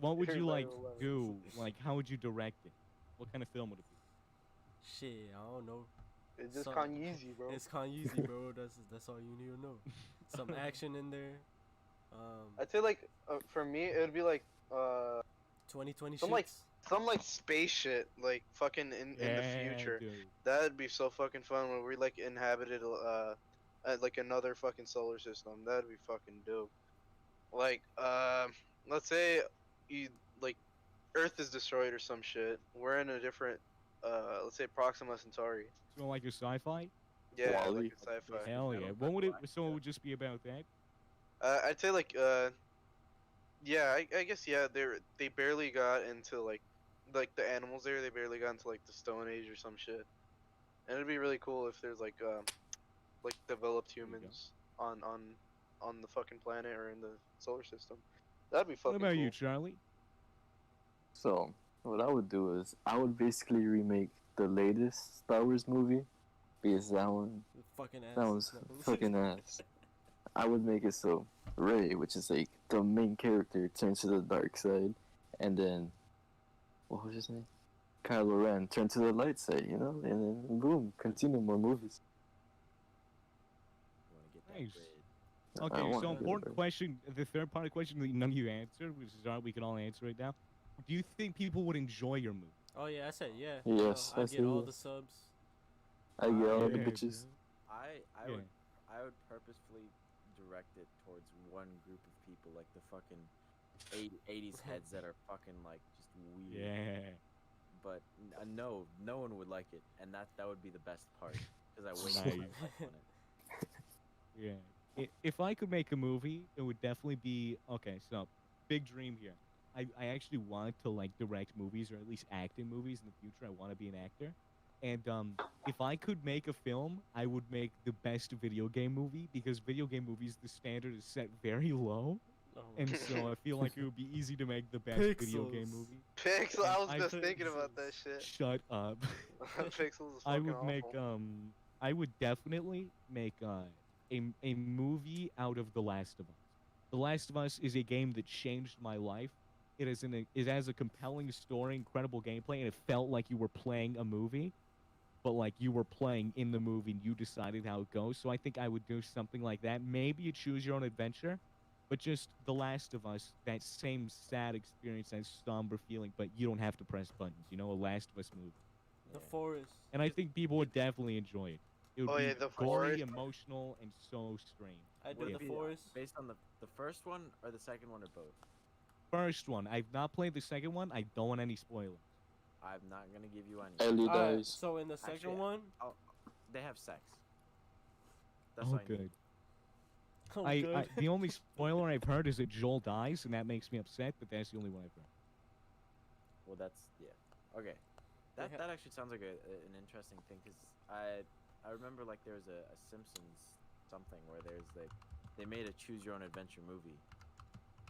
What would you Everybody like will love it. do? Like, how would you direct it? What kind of film would it be? Shit, I don't know. It's just So- Kanye, bro. It's Kanye, bro. That's all you need to know. Some action in there. I'd say like for me it would be like 2020 some like shits. some like space shit like fucking in the future. Dude. That'd be so fucking fun when we like inhabited like another fucking solar system. That'd be fucking dope. Like let's say you like Earth is destroyed or some shit. We're in a different let's say Proxima Centauri. So like a sci-fi? Yeah, Wall-E. like a sci-fi. Hell yeah. What would it? So it would just be about that? I'd say like yeah, I guess yeah, they barely got into like the animals there, they barely got into like the Stone Age or some shit. And it'd be really cool if there's like developed you go. humans on the fucking planet or in the solar system. That'd be What fucking about cool. you, Charlie? So, what I would do is I would basically remake the latest Star Wars movie because that one Fucking ass. that was No. fucking ass. I would make it so Rey, which is like the main character, turns to the dark side, and then what was his name? Kylo Ren turned to the light side, you know, and then boom, continue more movies. You want to get that Nice. grade. I Okay, want so to do important it. question. The third part of the question that none of you answered, which is we can all answer right now. Do you think people would enjoy your movie? Oh yeah, I said yeah. Yes, I I get said all yes. the subs. I get all the Yeah, bitches. I Yeah. would purposefully direct it towards one group of people, like the fucking 80s heads that are fucking like just weird. Yeah. But no one would like it, and that would be the best part because I wasted my Nice. life on it. Yeah. If I could make a movie, it would definitely be okay. So, big dream here. I actually want to like direct movies or at least act in movies in the future. I want to be an actor. And if I could make a film, I would make the best video game movie because video game movies the standard is set very low, Oh, and so I feel like it would be easy to make the best video game Pixels. movie. Pixel, I was I just think- thinking about that shit. Shut up. Pixels is I fucking would awful. make I would definitely make a movie out of The Last of Us. The Last of Us is a game that changed my life. It has a compelling story, incredible gameplay, and it felt like you were playing a movie, but like you were playing in the movie and you decided how it goes. So I think I would do something like that. Maybe you choose your own adventure, but just The Last of Us, that same sad experience, that somber feeling, but you don't have to press buttons. You know, a Last of Us movie. The Yeah. forest. And I think people would definitely enjoy it. It would Oh, be yeah, the gory, forest. emotional, and so strange. I do Would the it be, forest. based on the first one or the second one or both? First one. I've not played the second one. I don't want any spoilers. I'm not gonna give you any. Ellie Alright, dies. so in the second Actually, one, They have sex. That's Oh, all I need. good. oh, I good. the only spoiler I've heard is that Joel dies, and that makes me upset. But that's the only one I've heard. Well, that's yeah. Okay. They That actually sounds like an interesting thing because I remember like there was a Simpsons something where there's like they made a choose your own adventure movie,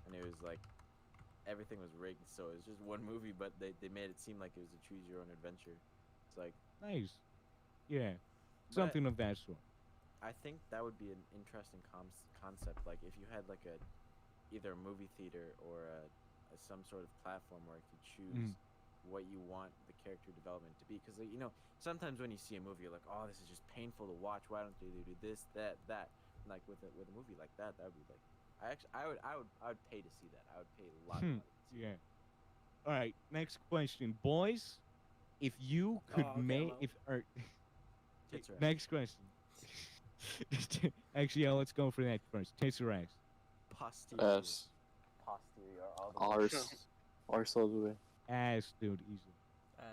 and it was like everything was rigged, so it was just one movie, but they made it seem like it was a choose your own adventure. It's like Nice. Yeah. But- Something of that sort. I think that would be an interesting concept. Like if you had like either a movie theater or some sort of platform where you could choose what you want the character development to be. Because you know sometimes when you see a movie, you're like, oh, this is just painful to watch. Why don't they do this, that? And, like with a movie like that, that would be like, I would pay to see that. I would pay a lot of money. To see Yeah. All right. Next question, boys. If you could Oh, okay, make well. Tits or ass? next question. Actually, yeah, let's go for that first. Tits or ass? Posterior. S. Posterior. All the way. Arse. Arse all the way. Ass, dude, easily. Ass.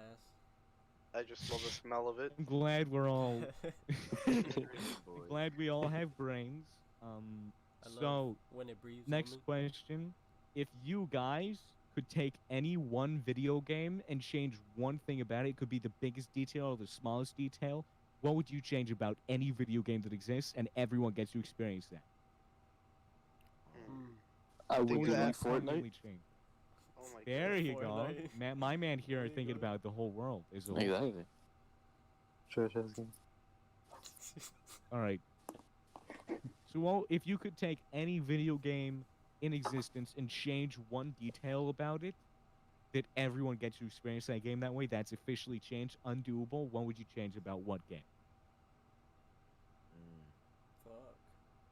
I just love the smell of it. I'm glad we're all. Boys. glad we all have brains. I love So when it breathes. on next me. question: if you guys could take any one video game and change one thing about it, it could be the biggest detail or the smallest detail. What would you change about any video game that exists, and everyone gets to experience that? Mm. I would think delete that- Fortnite. Completely change. Oh my There god. you go. Fortnite. My man here There are you thinking go. about the whole world. Is a whole. Exactly. Trash ass game. All right. So, if you could take any video game in existence and change one detail about it, that everyone gets to experience that game that way, that's officially changed, undoable. What would you change about what game?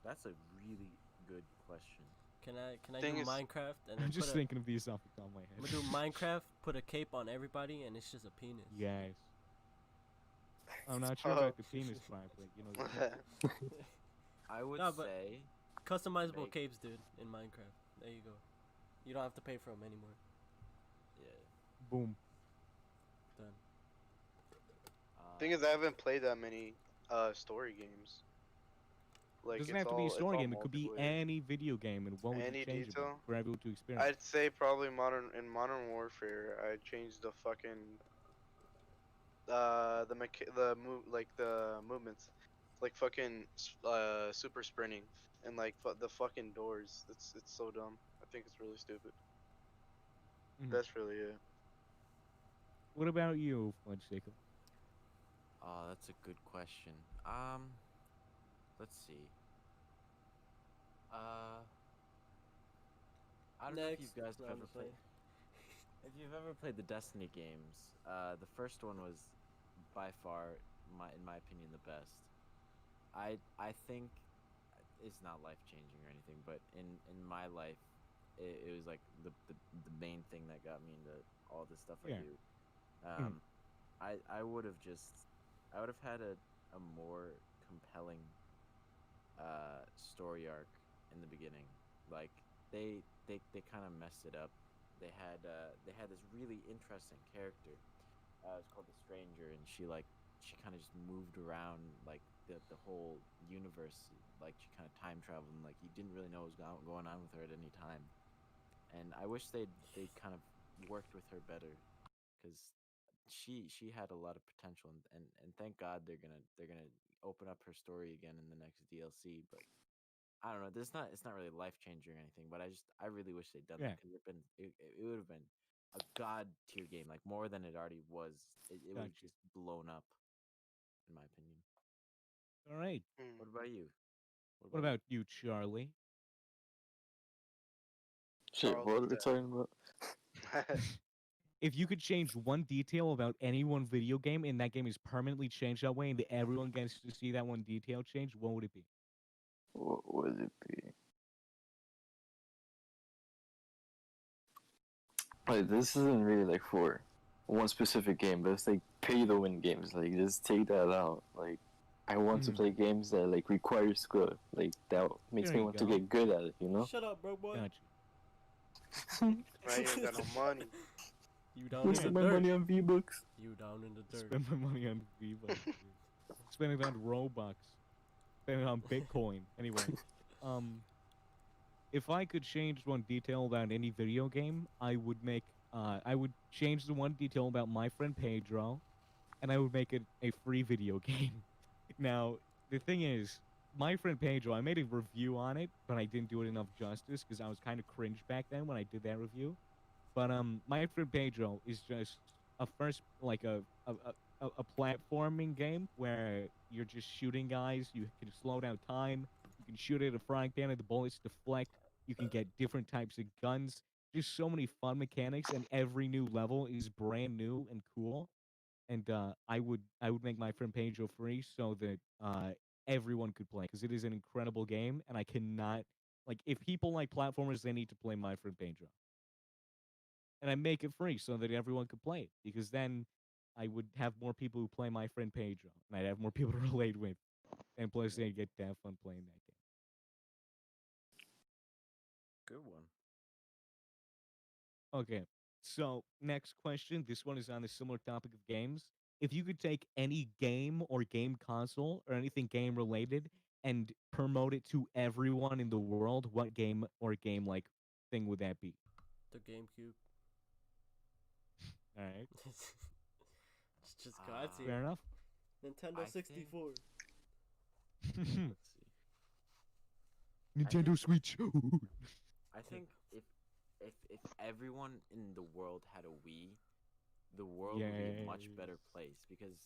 That's a really good question. Can I Thing do is- Minecraft and then I'm put just a, thinking of these off the top of my I'm head. gonna do Minecraft, put a cape on everybody, and it's just a penis. Yes. I'm not sure Oh. about the penis part, but you know. The I would No, but- say Customizable Make- capes, dude, in Minecraft. There you go. You don't have to pay for them anymore. yeah. boom. Done. Thing is, I haven't played that many story games. It Like doesn't it's have to be a all- it's story all game. It could be multiplayer. any video game, and what would Any you change about it detail? for everyone to experience? I'd say probably Modern Warfare. I changed the fucking the movements, like fucking super sprinting and like the fucking doors. It's so dumb. I think it's really stupid. Mhm. That's really it. What about you, Fudgecicle? Oh, that's a good question. Let's see. I don't know if you Next. guys No, have I'm ever just played. If you've ever played the Destiny games, the first one was by far, in my opinion, the best. I think it's not life changing or anything, but in my life, it was like the main thing that got me into all the stuff I Yeah. do. Mm. I would have had a more compelling story arc in the beginning. Like they kind of messed it up. They had this really interesting character. It's called the Stranger, and she kind of just moved around like the whole universe. Like she kind of time traveled, and like you didn't really know what was going on with her at any time. And I wish they kind of worked with her better, because she had a lot of potential, and thank God they're gonna open up her story again in the next DLC. But I don't know. It's not really life changing or anything. But I really wish they'd done that, because it would have been a god tier game, like more than it already was. It would have Gotcha. just blown up, in my opinion. All right. Hmm. What about you? What about you, Charlie? Shit, Charles what are is we dead. talking about? If you could change one detail about any one video game, and that game is permanently changed that way, and everyone gets to see that one detail change, what would it be? What would it be? Like, this isn't really like for one specific game, but it's like pay to win games. Like, just take that out. Like, I want to Mhm. play games that like require skill. Like, that makes There me you want to go. get good at it. You know? Shut up, broke boy. Gotcha. Right, you ain't got no money. You down in Waste the my dirt. money on V-Bucks. You down in the dirt. Spend my money on V-Bucks. Spend it on Robux. Spend it on Bitcoin. Anyway, if I could change one detail about any video game, I would change the one detail about my friend Pedro, and I would make it a free video game. Now, the thing is, my friend Pedro, I made a review on it, but I didn't do it enough justice because I was kind of cringe back then when I did that review. But my friend Pedro is just a first like a platforming game where you're just shooting guys. You can slow down time. You can shoot at a frying pan and the bullets deflect. You can get different types of guns. Just so many fun mechanics, and every new level is brand new and cool. And I would make my friend Pedro free so that everyone could play, because it is an incredible game, and I cannot like if people like platformers, they need to play my friend Pedro. And I make it free so that everyone could play it, because then I would have more people who play my friend Pedro, and I'd have more people to relate with, and plus they'd get to have fun playing that game. Good one. Okay, so next question. This one is on a similar topic of games. If you could take any game or game console or anything game related and promote it to everyone in the world, what game or game like thing would that be? The GameCube. All right, Just got Ah. fair enough. Nintendo I think- 64. Let's see. Nintendo Switch. I think if everyone in the world had a Wii, the world would be a much better place, because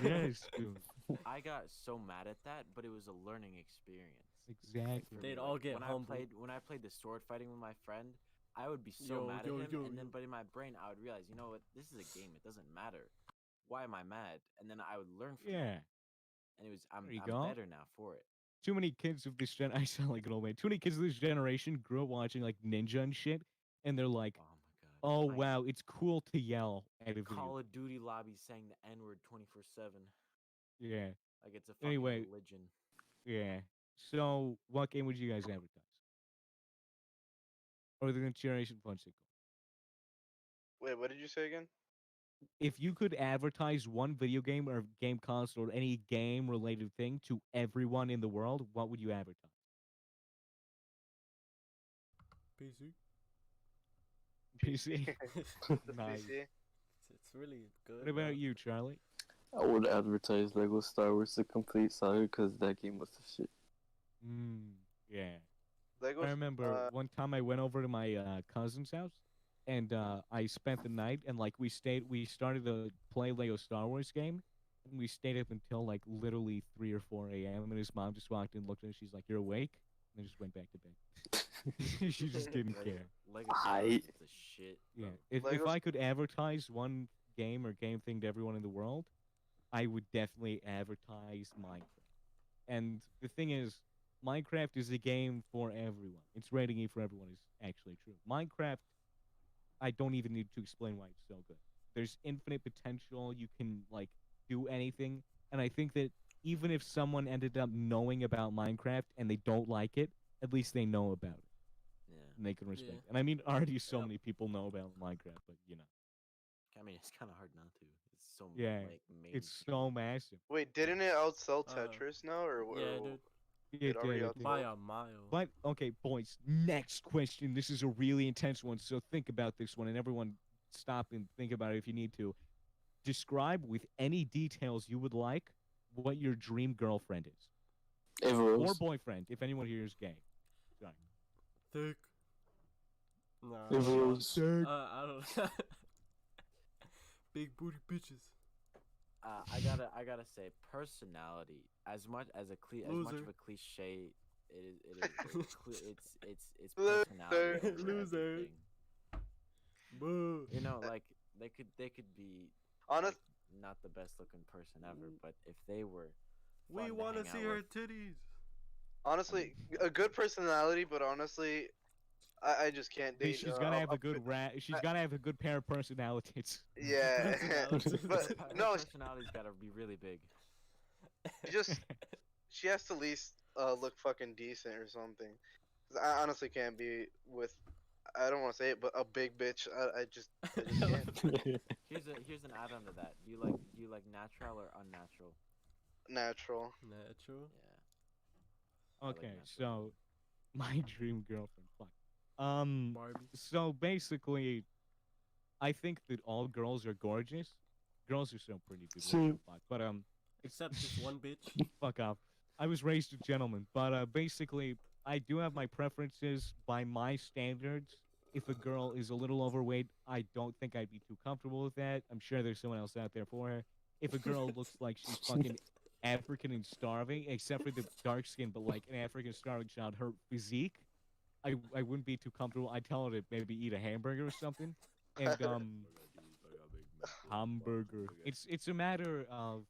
Yes, dude. I got so mad at that, but it was a learning experience. Exactly. for They'd me. all get when humbled. when I played the sword fighting with my friend, I would be so Yo, mad yo, at him, yo, and then yo. but in my brain I would realize, you know what, this is a game, it doesn't matter. Why am I mad? And then I would learn from it, Yeah. and it was I'm There you go. better now for it. too many kids of this gen. I sound like an old man. Too many kids of this generation grew up watching like Ninja and shit, and they're like, Oh my god. "Oh Like, wow, it's cool to yell at a video." Call of Duty lobby saying the N word 24/7. Yeah. Like it's a fucking Anyway, religion. yeah. So, what game would you guys advertise? Or the Generation Fudgecicle? Wait, what did you say again? If you could advertise one video game or game console or any game related thing to everyone in the world, what would you advertise? PC. PC. The Nice. PC. It's really good. What about you, Charlie? I would advertise Lego Star Wars The Complete Saga because that game was the shit. Yeah. Legos. I remember one time I went over to my cousin's house, and I spent the night, and like we started to play Lego Star Wars game, and we stayed up until like literally 3 or 4 a.m. And his mom just walked in, looked at us, she's like, "You're awake?" And then just went back to bed. She just didn't care. Lego Star Wars is the shit. Yeah. bro. If Legos- I could advertise one game or game thing to everyone in the world, I would definitely advertise Minecraft. And the thing is, Minecraft is a game for everyone. It's rating E for everyone is actually true. Minecraft, I don't even need to explain why it's so good. There's infinite potential. You can like do anything, and I think that even if someone ended up knowing about Minecraft and they don't like it, at least they know about it Yeah. and they can respect Yeah. it. And I mean, already so Yep. many people know about Minecraft, but you know, I mean, it's kind of hard not to. It's so yeah, like it's mainstream. so massive. Wait, didn't it outsell Uh, Tetris now, or Yeah, dude. It already It did. By outsold? a mile. But okay, boys. Next question. This is a really intense one, so think about this one, and everyone stop and think about it if you need to. Describe with any details you would like what your dream girlfriend is, Ava or Rose. boyfriend, if anyone here is gay. Sorry. Thick. No. Ava Rose. I don't. Big booty bitches. I gotta say, personality. As much as as much Loser. of a cliche, it's Loser. personality. over Loser. everything. Boo. You know, like they could be Honest, like, not the best looking person ever, but if they were, We fun to want to hang see out her with. titties. honestly, a good personality, but honestly, I just can't date. She's gotta have a good pretty- She's I- gotta have a good pair of personalities. Yeah, Personality. but Her no, personality's gotta be really big. she has to at least look fucking decent or something. 'Cause I honestly can't be with. I don't want to say it, but a big bitch. I just can't. Here's an add-on to that. Do you like natural or unnatural? Natural. Natural. Yeah. I like Okay, natural. so my dream girlfriend. Fuck. Barbie. So basically, I think that all girls are gorgeous. Girls are so pretty, dude. what the Shit. fuck? But Except this one bitch. fuck off. I was raised a gentleman, but basically, I do have my preferences by my standards. If a girl is a little overweight, I don't think I'd be too comfortable with that. I'm sure there's someone else out there for her. If a girl looks like she's fucking African and starving, except for the dark skin, but like an African starving child, her physique, I wouldn't be too comfortable. I'd tell her to maybe eat a hamburger or something. And hamburger. It's a matter of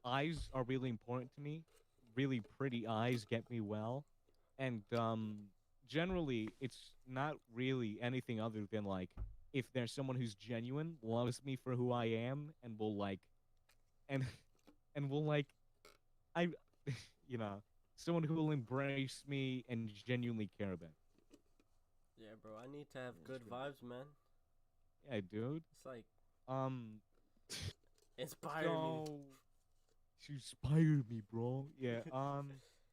eyes are really important to me. Really pretty eyes get me well, and generally it's not really anything other than like if there's someone who's genuine, loves me for who I am, and will like, and and will like, I, you know, someone who will embrace me and genuinely care about me. Yeah, bro. I need to have Yeah, good it's good. vibes, man. Yeah, dude. It's like Um, inspire me. so she inspired me, bro. Yeah.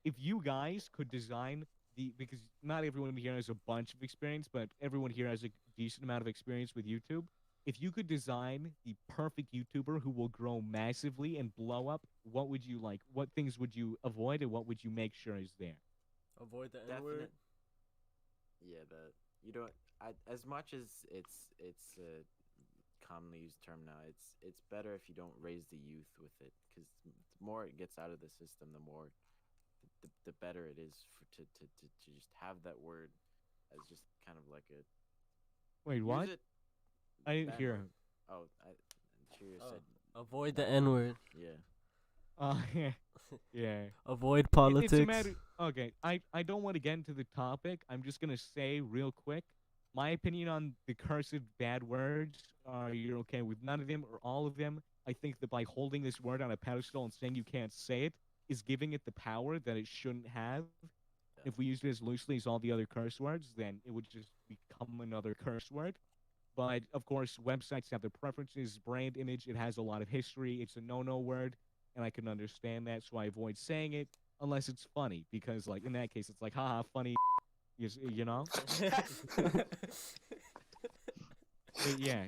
If you guys could design because not everyone here has a bunch of experience, but everyone here has a decent amount of experience with YouTube. If you could design the perfect YouTuber who will grow massively and blow up, what would you like? What things would you avoid, and what would you make sure is there? Avoid the N word. Definite. Yeah, you don't. As much as it's a commonly used term now, it's better if you don't raise the youth with it, because the more it gets out of the system, the more the better it is to just have that word as just kind of like a Wait, what? use it. I didn't Bad hear. word. Oh, Cheerio Oh. said Avoid the N word. yeah. Yeah. Yeah. Avoid It's a politics. matter. Okay, I don't want to get into the topic. I'm just gonna say real quick, my opinion on the cursed bad words are you're okay with none of them or all of them. I think that by holding this word on a pedestal and saying you can't say it is giving it the power that it shouldn't have. Yeah. If we used it as loosely as all the other curse words, then it would just become another curse word. But of course, websites have their preferences, brand image. It has a lot of history. It's a no-no word, and I can understand that, so I avoid saying it unless it's funny. Because, like in that case, it's like, haha, funny, you know. But yeah,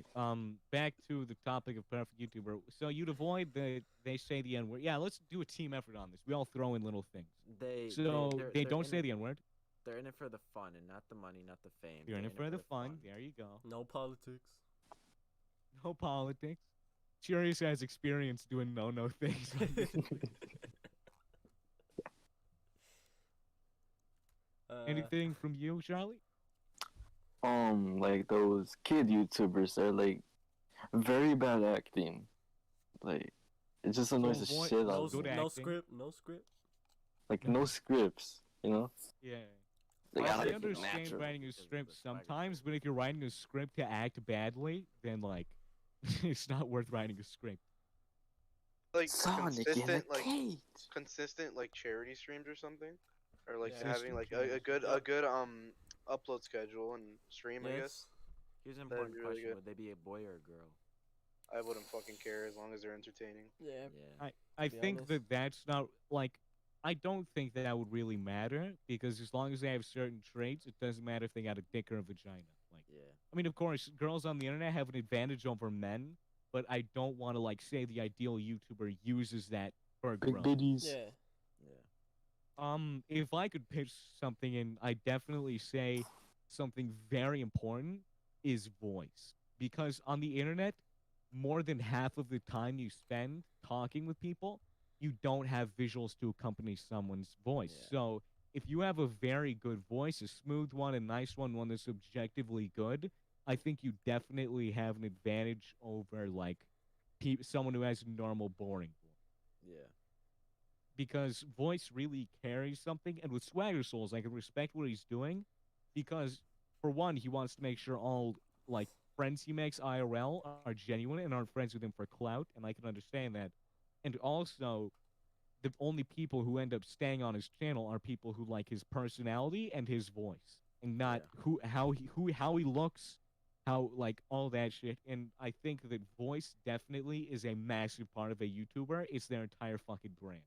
back to the topic of perfect YouTuber. So you'd avoid the they say the N word. Yeah, let's do a team effort on this. We all throw in little things. So they don't say the N word. They're in it for the fun and not the money, not the fame. You're in They're it for the fun. There you go. No politics. No politics. Curious has experience doing no things. Anything from you, Charlie? Like those kid YouTubers, they're like very bad acting. Like it just annoys the So shit no, out of good me. no acting. script. No script. Like no scripts, you know? Yeah. They I gotta make it understand natural. writing a Because of script the swagger sometimes, thing. but if you're writing a script to act badly, then like it's not worth writing a script. Like Sonic in a cage. consistent like charity streams or something, or like Yeah. having like Consistent, a good upload schedule and stream. I guess Yes. Here's an that'd important be really question: good. would they be a boy or a girl? I wouldn't fucking care as long as they're entertaining. Yeah. Yeah. I be think honest. that that's not like I don't think that would really matter because as long as they have certain traits, it doesn't matter if they got a dick or a vagina. Like, Yeah. I mean, of course, girls on the internet have an advantage over men, but I don't want to like say the ideal YouTuber uses that for Big growth. bitties. Yeah. If I could pitch something, and I definitely say something very important is voice, because on the internet, more than half of the time you spend talking with people, you don't have visuals to accompany someone's voice. Yeah. So if you have a very good voice, a smooth one, a nice one that's objectively good, I think you definitely have an advantage over like someone who has a normal boring voice Yeah. because voice really carries something. And with Swagger Souls, I can respect what he's doing because, for one, he wants to make sure all like friends he makes IRL are genuine and aren't friends with him for clout, and I can understand that. And also, the only people who end up staying on his channel are people who like his personality and his voice, and not Yeah. how he looks, how like all that shit. And I think that voice definitely is a massive part of a YouTuber. It's their entire fucking brand.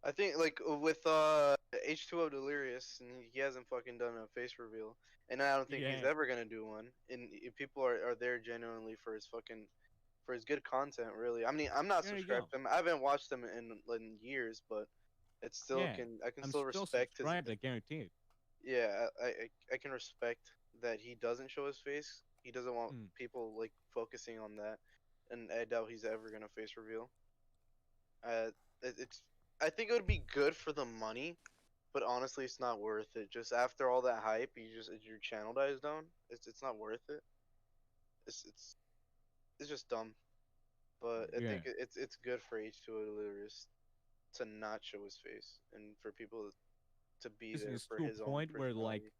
I think like with H2O Delirious, and he hasn't fucking done a face reveal, and I don't think he's Yeah. ever gonna do one. And people are there genuinely for his fucking for his good content. Really, I mean, I'm not There you subscribed go. to him. I haven't watched him in years, but it's still Yeah. I can I'm still still respect his. subscribed, I guarantee it. Yeah, I can respect that he doesn't show his face. He doesn't want Mm. people like focusing on that, and I doubt he's ever gonna face reveal. Uh, it's I think it would be good for the money, but honestly, it's not worth it. Just after all that hype, your channel dies down. It's not worth it. It's it's it's just dumb. But I Yeah. think it's good for H2O Delirious to not show his face and for people to be there Business for to a his own point where like personality.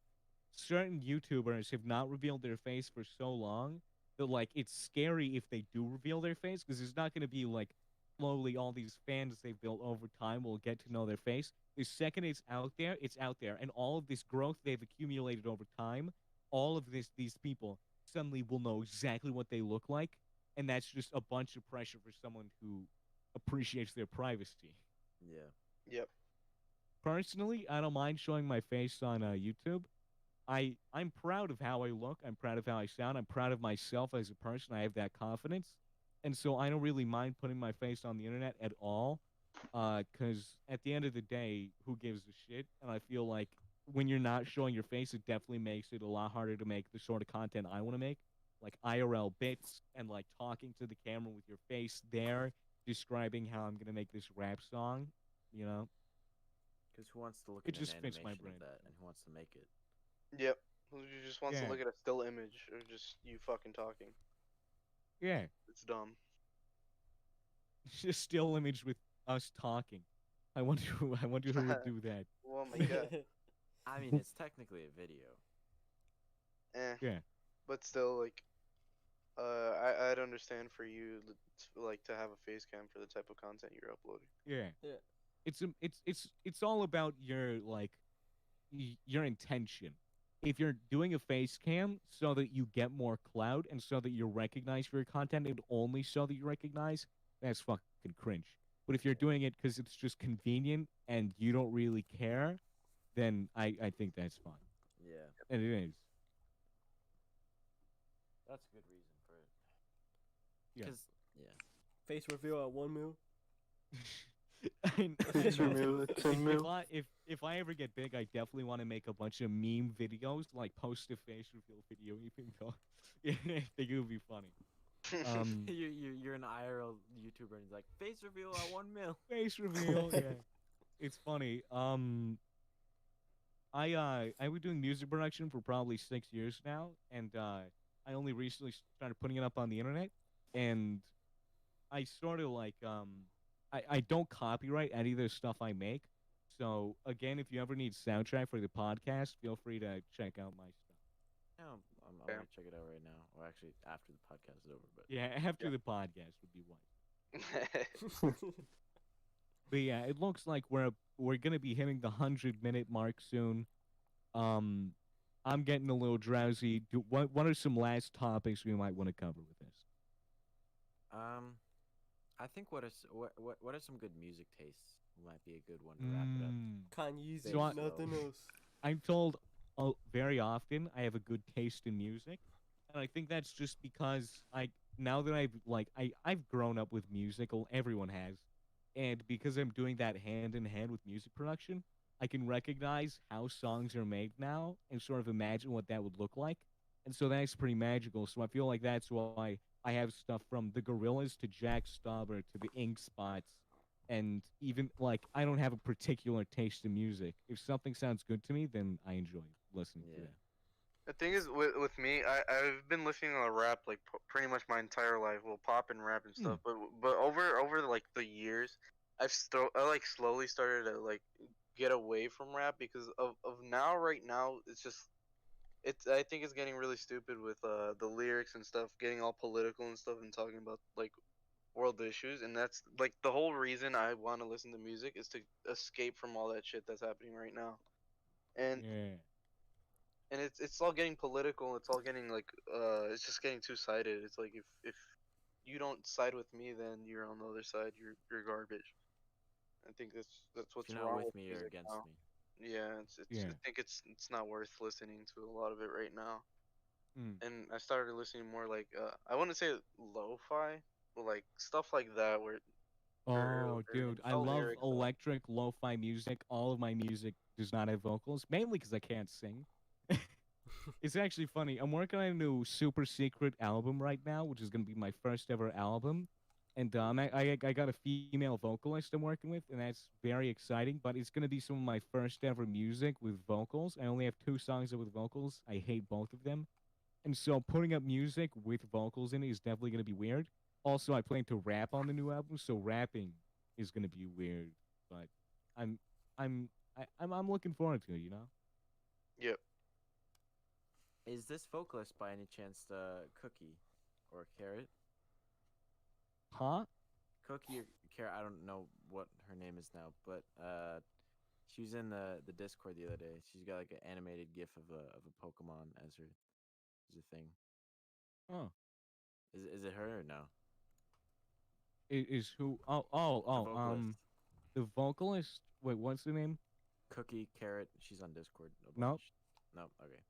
certain YouTubers have not revealed their face for so long that like it's scary if they do reveal their face because it's not going to be like slowly all these fans they've built over time will get to know their face. The second it's out there, and all of this growth they've accumulated over time, all of these people suddenly will know exactly what they look like, and that's just a bunch of pressure for someone who appreciates their privacy. Yeah. Yep. Personally, I don't mind showing my face on YouTube. I'm proud of how I look. I'm proud of how I sound. I'm proud of myself as a person. I have that confidence, and so I don't really mind putting my face on the internet at all. Because at the end of the day, who gives a shit? And I feel like when you're not showing your face, it definitely makes it a lot harder to make the sort of content I want to make, like IRL bits and like talking to the camera with your face there, describing how I'm gonna make this rap song. You know, Because who wants to look it at an just fits my animation brain. of that, and who wants to make it? Yep. Who just wants to Yeah, look at a still image or just you fucking talking? yeah. It's dumb. Just still image with us talking. I wonder who would do that. Oh my god. I mean, it's technically a video. Eh. Yeah. But still, like, I'd understand for you, like, to have a face cam for the type of content you're uploading. Yeah. Yeah. It's all about your like your intention. If you're doing a face cam so that you get more clout and so that you're recognized for your content and only so that you recognize, that's fucking cringe. But if you're doing it because it's just convenient and you don't really care, then I think that's fine. Yeah, And it is. that's a good reason for it. Yeah. Because yeah, Face reveal at 1 mil. Face reveal at 10 mil. If I ever get big, I definitely want to make a bunch of meme videos, like post a face reveal video. You think yeah, I think it would be funny. you're an IRL YouTuber and he's like face reveal at 1 mil. Face reveal. Yeah, it's funny. I was doing music production for probably 6 years now, and I only recently started putting it up on the internet, and I sort of like I don't copyright any of the stuff I make. So again, if you ever need soundtrack for the podcast, feel free to check out my stuff. Yeah, I'm Yeah. gonna check it out right now, or actually after the podcast is over. But Yeah, after the podcast would be one. But yeah, it looks like we're gonna be hitting the 100-minute mark soon. I'm getting a little drowsy. What are some last topics we might want to cover with this? I think what are some good music tastes might be a good one to wrap it up. Kanye's So nothing else. I'm told very often I have a good taste in music, and I think that's just because now that I've grown up with music, everyone has, and because I'm doing that hand in hand with music production, I can recognize how songs are made now and sort of imagine what that would look like, and so that's pretty magical. So I feel like that's why I have stuff from the Gorillas to Jack Stauber to the Ink Spots, and even like I don't have a particular taste in music. If something sounds good to me, then I enjoy listening to Yeah. it. The thing is, with me, I've been listening to rap like pretty much my entire life, well, pop and rap and stuff. But over like the years, I like slowly started to like get away from rap because of now. Right now, it's I think it's getting really stupid with the lyrics and stuff, getting all political and stuff, and talking about like world issues, and that's like the whole reason I want to listen to music is to escape from all that shit that's happening right now. And Yeah. and it's all getting political. It's all getting like it's just getting two sided. It's like if you don't side with me, then you're on the other side. You're garbage. I think that's If what's you're not wrong with with me, you're music against now. me. Yeah, I Yeah. think it's not worth listening to a lot of it right now. Mm. And I started listening more like I wouldn't say lo-fi, but like stuff like that where Oh, dude, I no love lyrics. electric lo-fi music. All of my music does not have vocals, mainly because I can't sing. It's actually funny. I'm working on a new super secret album right now, which is gonna be my first ever album. And I got a female vocalist I'm working with, and that's very exciting. But it's gonna be some of my first ever music with vocals. I only have 2 songs with vocals. I hate both of them. And so putting up music with vocals in it is definitely going to be weird. Also, I plan to rap on the new album, so rapping is going to be weird. But I'm I'm I'm looking forward to it. Yep. Is this vocalist by any chance Cookie or Carrot? Huh? Cookie or Carrot? I don't know what her name is now, but she was in the Discord the other day. She's got like an animated GIF of a Pokemon as a thing. Oh, Is it her or no? is who? The vocalist. The vocalist. Wait, what's the name? Cookie Carrot. She's on Discord. A Nope. bunch. Nope. Okay.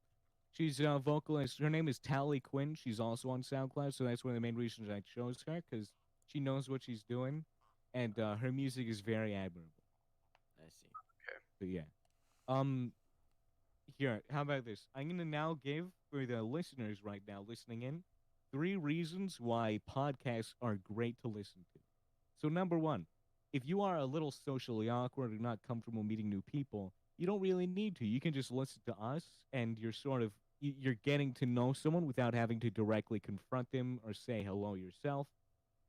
She's a vocalist. Her name is Tally Quinn. She's also on SoundCloud, so that's one of the main reasons I chose her because she knows what she's doing, and her music is very admirable. I see. But yeah, um, here, how about this? I'm gonna now give for the listeners right now listening in 3 reasons why podcasts are great to listen to. So number 1, if you are a little socially awkward or not comfortable meeting new people, you don't really need to. You can just listen to us, and you're sort of you're getting to know someone without having to directly confront them or say hello yourself.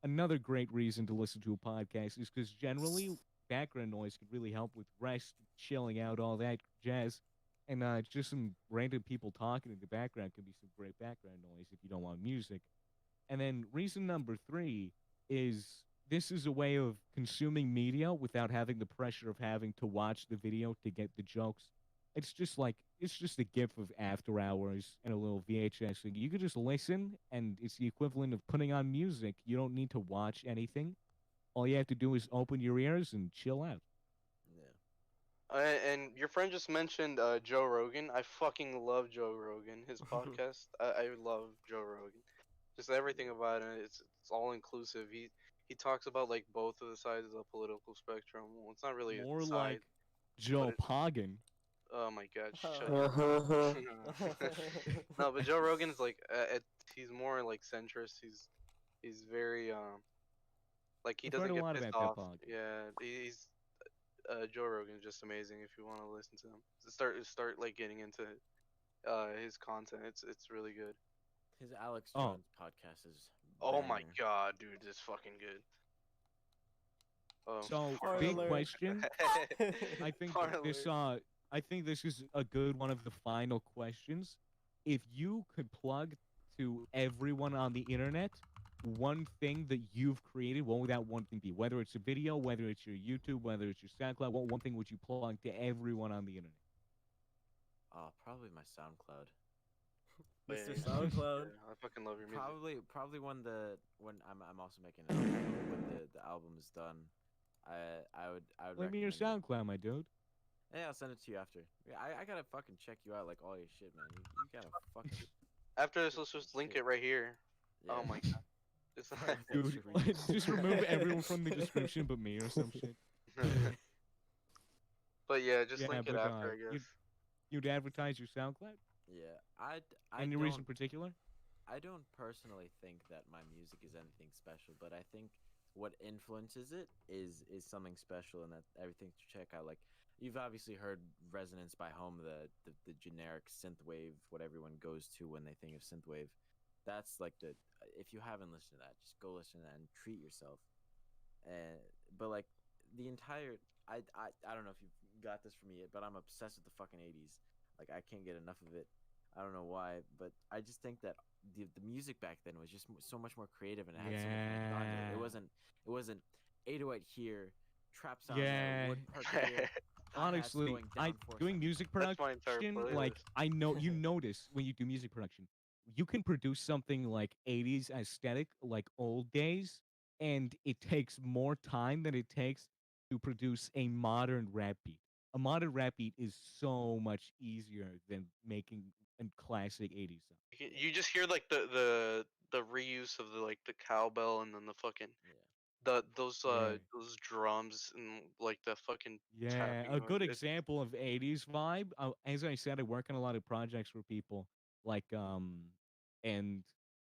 Another great reason to listen to a podcast is because generally background noise can really help with rest, chilling out, all that jazz. And just some random people talking in the background can be some great background noise if you don't want music. And then reason number three is this is a way of consuming media without having the pressure of having to watch the video to get the jokes. It's just a gift of after hours and a little VHS thing. You could just listen, and it's the equivalent of putting on music. You don't need to watch anything. All you have to do is open your ears and chill out. Yeah. And your friend just mentioned Joe Rogan. I fucking love Joe Rogan. His podcast. I love Joe Rogan. Just everything about it. It's all inclusive. He talks about like both of the sides of the political spectrum. Well, it's not really More a like side. Joe it- Poggin. Oh my god, shut your mouth. No, but Joe Rogan is like he's more like centrist. He's very like he I've heard doesn't a get lot pissed about that off. podcast. Yeah, he's Joe Rogan is just amazing if you want to listen to him. Start like getting into his content. It's really good. His Alex Oh. Jones podcast is. Oh my banger. god, dude, it's fucking good. Oh, So, fart big alert. question. I think Fart this alert. I think this is a good one of the final questions. If you could plug to everyone on the internet one thing that you've created, what would that one thing be? Whether it's a video, whether it's your YouTube, whether it's your SoundCloud, what one thing would you plug to everyone on the internet? Oh, probably my SoundCloud. Mr. Yeah, SoundCloud. yeah, I fucking love your music. Probably when I'm also making an album, when the album is done. I would Leave me your recommend it. SoundCloud, my dude. Yeah, I'll send it to you after. Yeah, I gotta fucking check you out like all your shit, man. You gotta fucking. After this, let's just link it right here. Yeah. Oh my god. It's Dude, just remove everyone from the description but me or some shit. But yeah, just Yeah, link it but, after, I guess. You'd advertise your SoundCloud? Yeah, I Any don't, reason in particular? I don't personally think that my music is anything special, but I think what influences it is something special, and that everything to check out. Like you've obviously heard Resonance by Home, the generic synthwave, what everyone goes to when they think of synthwave. That's like the if you haven't listened to that, just go listen to that and treat yourself. But like the entire I don't know if you've got this from me yet, but I'm obsessed with the fucking 80s. Like I can't get enough of it. I don't know why, but I just think that the music back then was just so much more creative, and it had so much more thought to it. It wasn't 808 here, trap sound there, woodpecker here. Honestly, doing music production, like I know you notice when you do music production, you can produce something like 80s aesthetic, like old days, and it takes more time than it takes to produce a modern rap beat. A modern rap beat is so much easier than making a classic 80s song. You just hear like the reuse of the like the cowbell and then the fucking those drums and like the fucking Yeah, tapping a noise. good example of 80s vibe. As I said, I work on a lot of projects for people, like and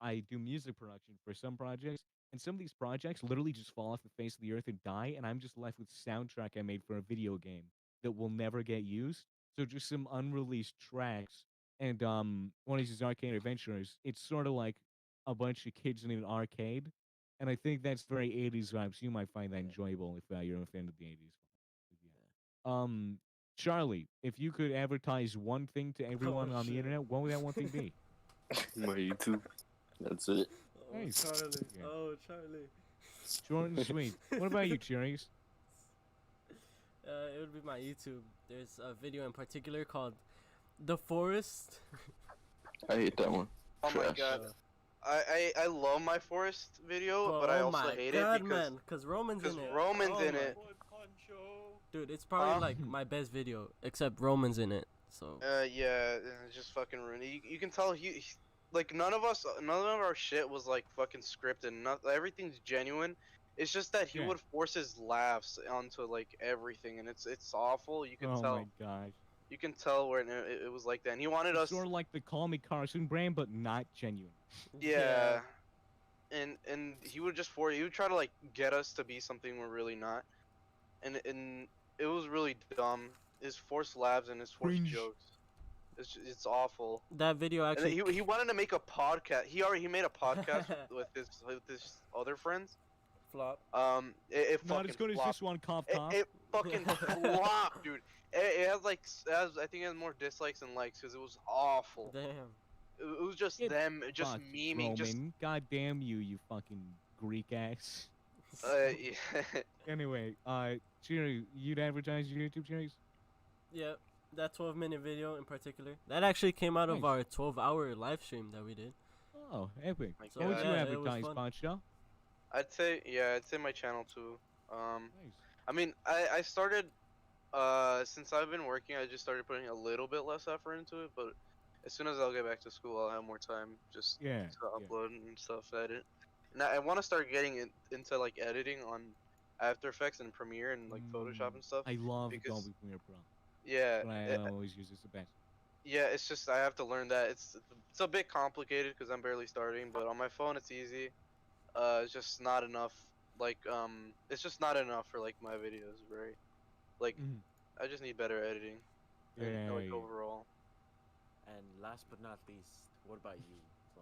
I do music production for some projects, and some of these projects literally just fall off the face of the earth and die, and I'm just left with soundtrack I made for a video game that will never get used. So just some unreleased tracks, and one of these arcade adventures. It's sort of like a bunch of kids in an arcade, and I think that's very 80s vibes. You might find that enjoyable if you're a fan of the 80s. Charlie, if you could advertise one thing to everyone on the internet, what would that one thing be? My YouTube. That's it. Oh, Nice. Charlie. Yeah. Oh, Charlie. Short and sweet. What about you, Cherries? It would be my YouTube. There's a video in particular called The Forest. I hate that one. Oh my Trash. god. I love my forest video, but I also hate it because because Roman's in it. Roman's in it. Dude, it's probably like my best video, except Roman's in it. So. Yeah, it's just fucking ruined. You can tell he like none of our shit was like fucking scripted. Everything's genuine. It's just that he would force his laughs onto like everything, and it's awful. You can tell. Oh my gosh. You can tell where it was like that. And he wanted It's us sort of like the Call Me Carson brand, but not genuine. Yeah. And he would try to like get us to be something we're really not. And it was really dumb. His forced labs and his forced jokes. It's awful. That video actually. And he wanted to make a podcast. He made a podcast with his other friends, Flop. It Not fucking as good as flopped. this one, cough It, cough. it fucking flopped, dude. It has like, I think it has more dislikes than likes because it was awful. Damn. It was just Get them, just fucked, memeing, just Roman. God damn you, you fucking Greek ass. yeah. Anyway, Jerry, you'd advertise your YouTube series? Yeah, that 12-minute video in particular. That actually came out of Nice. our 12-hour live stream that we did. Oh, epic. My So, What would you yeah, it was advertise, fun. Poncho? I'd say my channel too. Nice. I mean, I started, since I've been working, I just started putting a little bit less effort into it, but as soon as I'll get back to school, I'll have more time just Yeah. to upload and stuff, edit. And I want to start getting into like editing on After Effects and Premiere and like Photoshop and stuff. I love because- Adobe Premiere Pro. Yeah, But I always use it's the best. yeah, it's just I have to learn that. It's a bit complicated because I'm barely starting, but on my phone it's easy. It's just not enough. Like it's just not enough for like my videos, right? Like Mhm. I just need better editing. And, like Yeah. overall. And last but not least, what about you,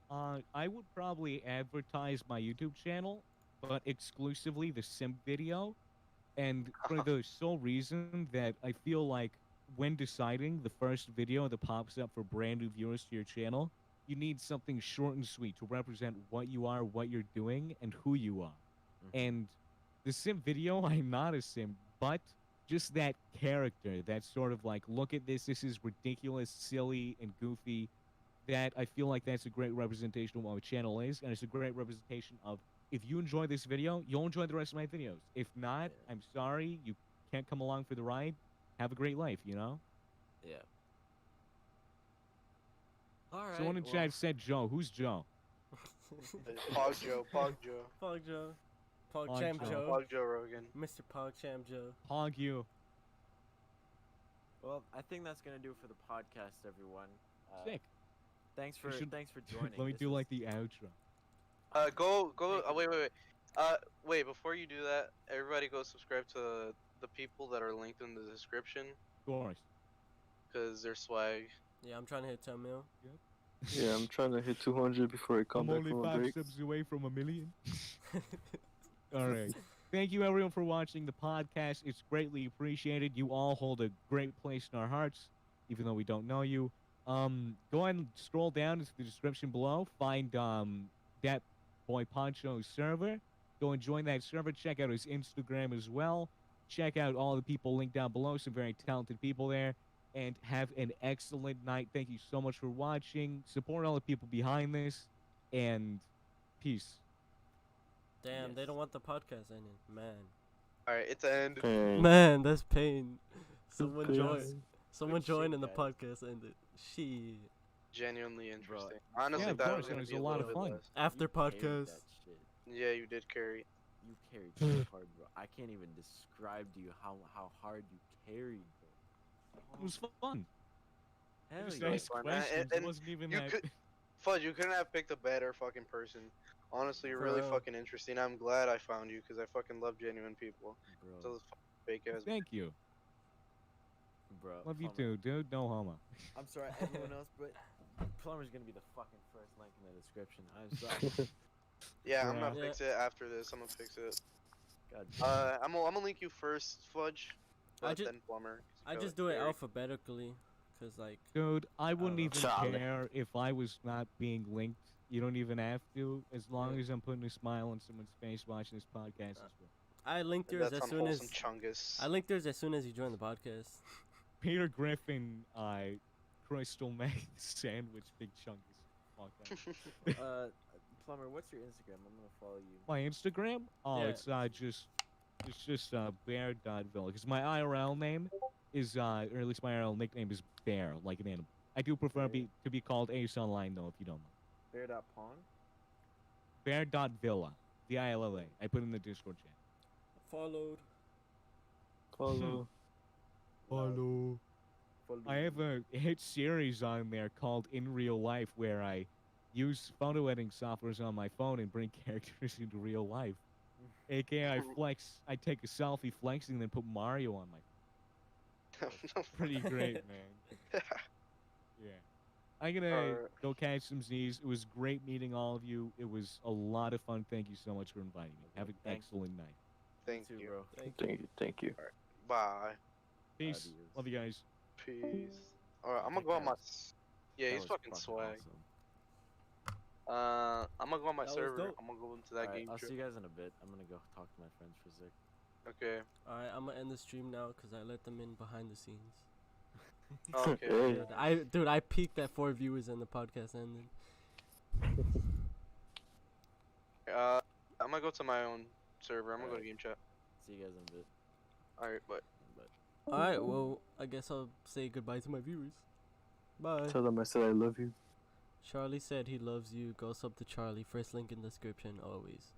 Plumber? I would probably advertise my YouTube channel, but exclusively the sim video, and for the sole reason that I feel like when deciding the first video that pops up for brand new viewers to your channel, you need something short and sweet to represent what you are, what you're doing, and who you are. And the sim video, I'm not a sim, but just that character, that sort of like, look at this is ridiculous, silly, and goofy, that I feel like that's a great representation of what my channel is, and it's a great representation of, if you enjoy this video, you'll enjoy the rest of my videos. If not, Yeah. I'm sorry, you can't come along for the ride. Have a great life, you know? Yeah. All right. Someone in well, chat said Joe. Who's Joe? Pog Joe, Pog Joe, Pog Joe. Pog Pog Champ Joe. Joe. Pog Joe Rogan. Mr. Pog Champ Joe. Pog you. Well, I think that's gonna do it for the podcast, everyone. Sick. Thanks for should- joining. Let me This do was- like the outro. Go. Thank you. Wait. Wait. Before you do that, everybody go subscribe to the people that are linked in the description, Of course. cause they're swag. Yeah, I'm trying to hit 10 mil. Yeah, I'm trying to hit 200 before I come I'm back only from a 5 break. subs away from 1,000,000. All right. Thank you, everyone, for watching the podcast. It's greatly appreciated. You all hold a great place in our hearts, even though we don't know you. Go ahead and scroll down into the description below. Find DatBoiPoncho's server. Go and join that server. Check out his Instagram as well. Check out all the people linked down below. Some very talented people there. And have an excellent night. Thank you so much for watching. Support all the people behind this. And peace. Damn, they Yes. don't want the podcast ending. Man. All right, it's end. Pain. Man, that's pain. Someone Pain. join. Someone Good join shit, and the guys. podcast ended. Shit. Genuinely interesting. Bro. Honestly, Yeah, of thought it course, was gonna it was be a a lot little of bit fun. less. After You carried podcast. that shit. Yeah, you did carry. You carried so hard, bro. I can't even describe to you how hard you carried, bro. It was fun. Hell Just yeah. really asked fun. questions. And It wasn't even you that. could- Fudge, you couldn't have picked a better fucking person. Honestly, you're really Bro. fucking interesting. I'm glad I found you because I fucking love genuine people. Bro, So this fake ass. Thank you. bro. Love you Plumber. too, dude. No homo. I'm sorry, everyone else, but Plumber's gonna be the fucking first link in the description. I'm sorry. Yeah, I'm gonna Yeah. fix it after this. I'm gonna fix it. God damn. I'm gonna link you first, Fudge. I But ju- then Plumber. 'cause I you just go do it carry. alphabetically. Cause like, Dude, I wouldn't know. even Charlie. care if I was not being linked. You don't even have to, as long as I'm putting a smile on someone's face watching this podcast as well. I linked yours That's as soon unwholesome as chungus. I linked yours as soon as you joined the podcast. Peter Griffin, Crystal Meth Sandwich, Big Chungus. podcast. Plumber, what's your Instagram? I'm gonna follow you. My Instagram? Oh, Yeah. it's just bear.villa. Because my IRL name is, or at least my IRL nickname is Bear, like an animal. I do prefer to be called Ace Online, though, if you don't know. Bear.pong? Bear.villa. VILLA. I put in the Discord chat. Followed. Follow. Follow. I have a hit series on there called In Real Life where I use photo editing softwares on my phone and bring characters into real life. AKA I take a selfie flexing and then put Mario on my phone. Pretty great, man. Yeah. I'm gonna Alright. go catch some Z's. It was great meeting all of you. It was a lot of fun. Thank you so much for inviting me. Have an Thanks. excellent night. Thank too, you. bro. Thank you. Bye. Peace. Adios. Love you guys. Peace. Alright, I I'm gonna think go on that my. was- Yeah, that he's was fucking swag. awesome. I'm gonna go on my That was server. dope. I'm gonna go into that Alright, game. I'll trip. see you guys in a bit. I'm gonna go talk to my friends for a sec. Okay. Alright, I'm gonna end the stream now because I let them in behind the scenes. Okay. Hey. Dude, I peaked at 4 viewers and the podcast ended. I'm gonna go to my own server. I'm gonna go to Alright. game chat. See you guys in a bit. Alright, bye. But Alright, well, I guess I'll say goodbye to my viewers. Bye. Tell them I said I love you. Charlie said he loves you. Go sub to Charlie. First link in description, always.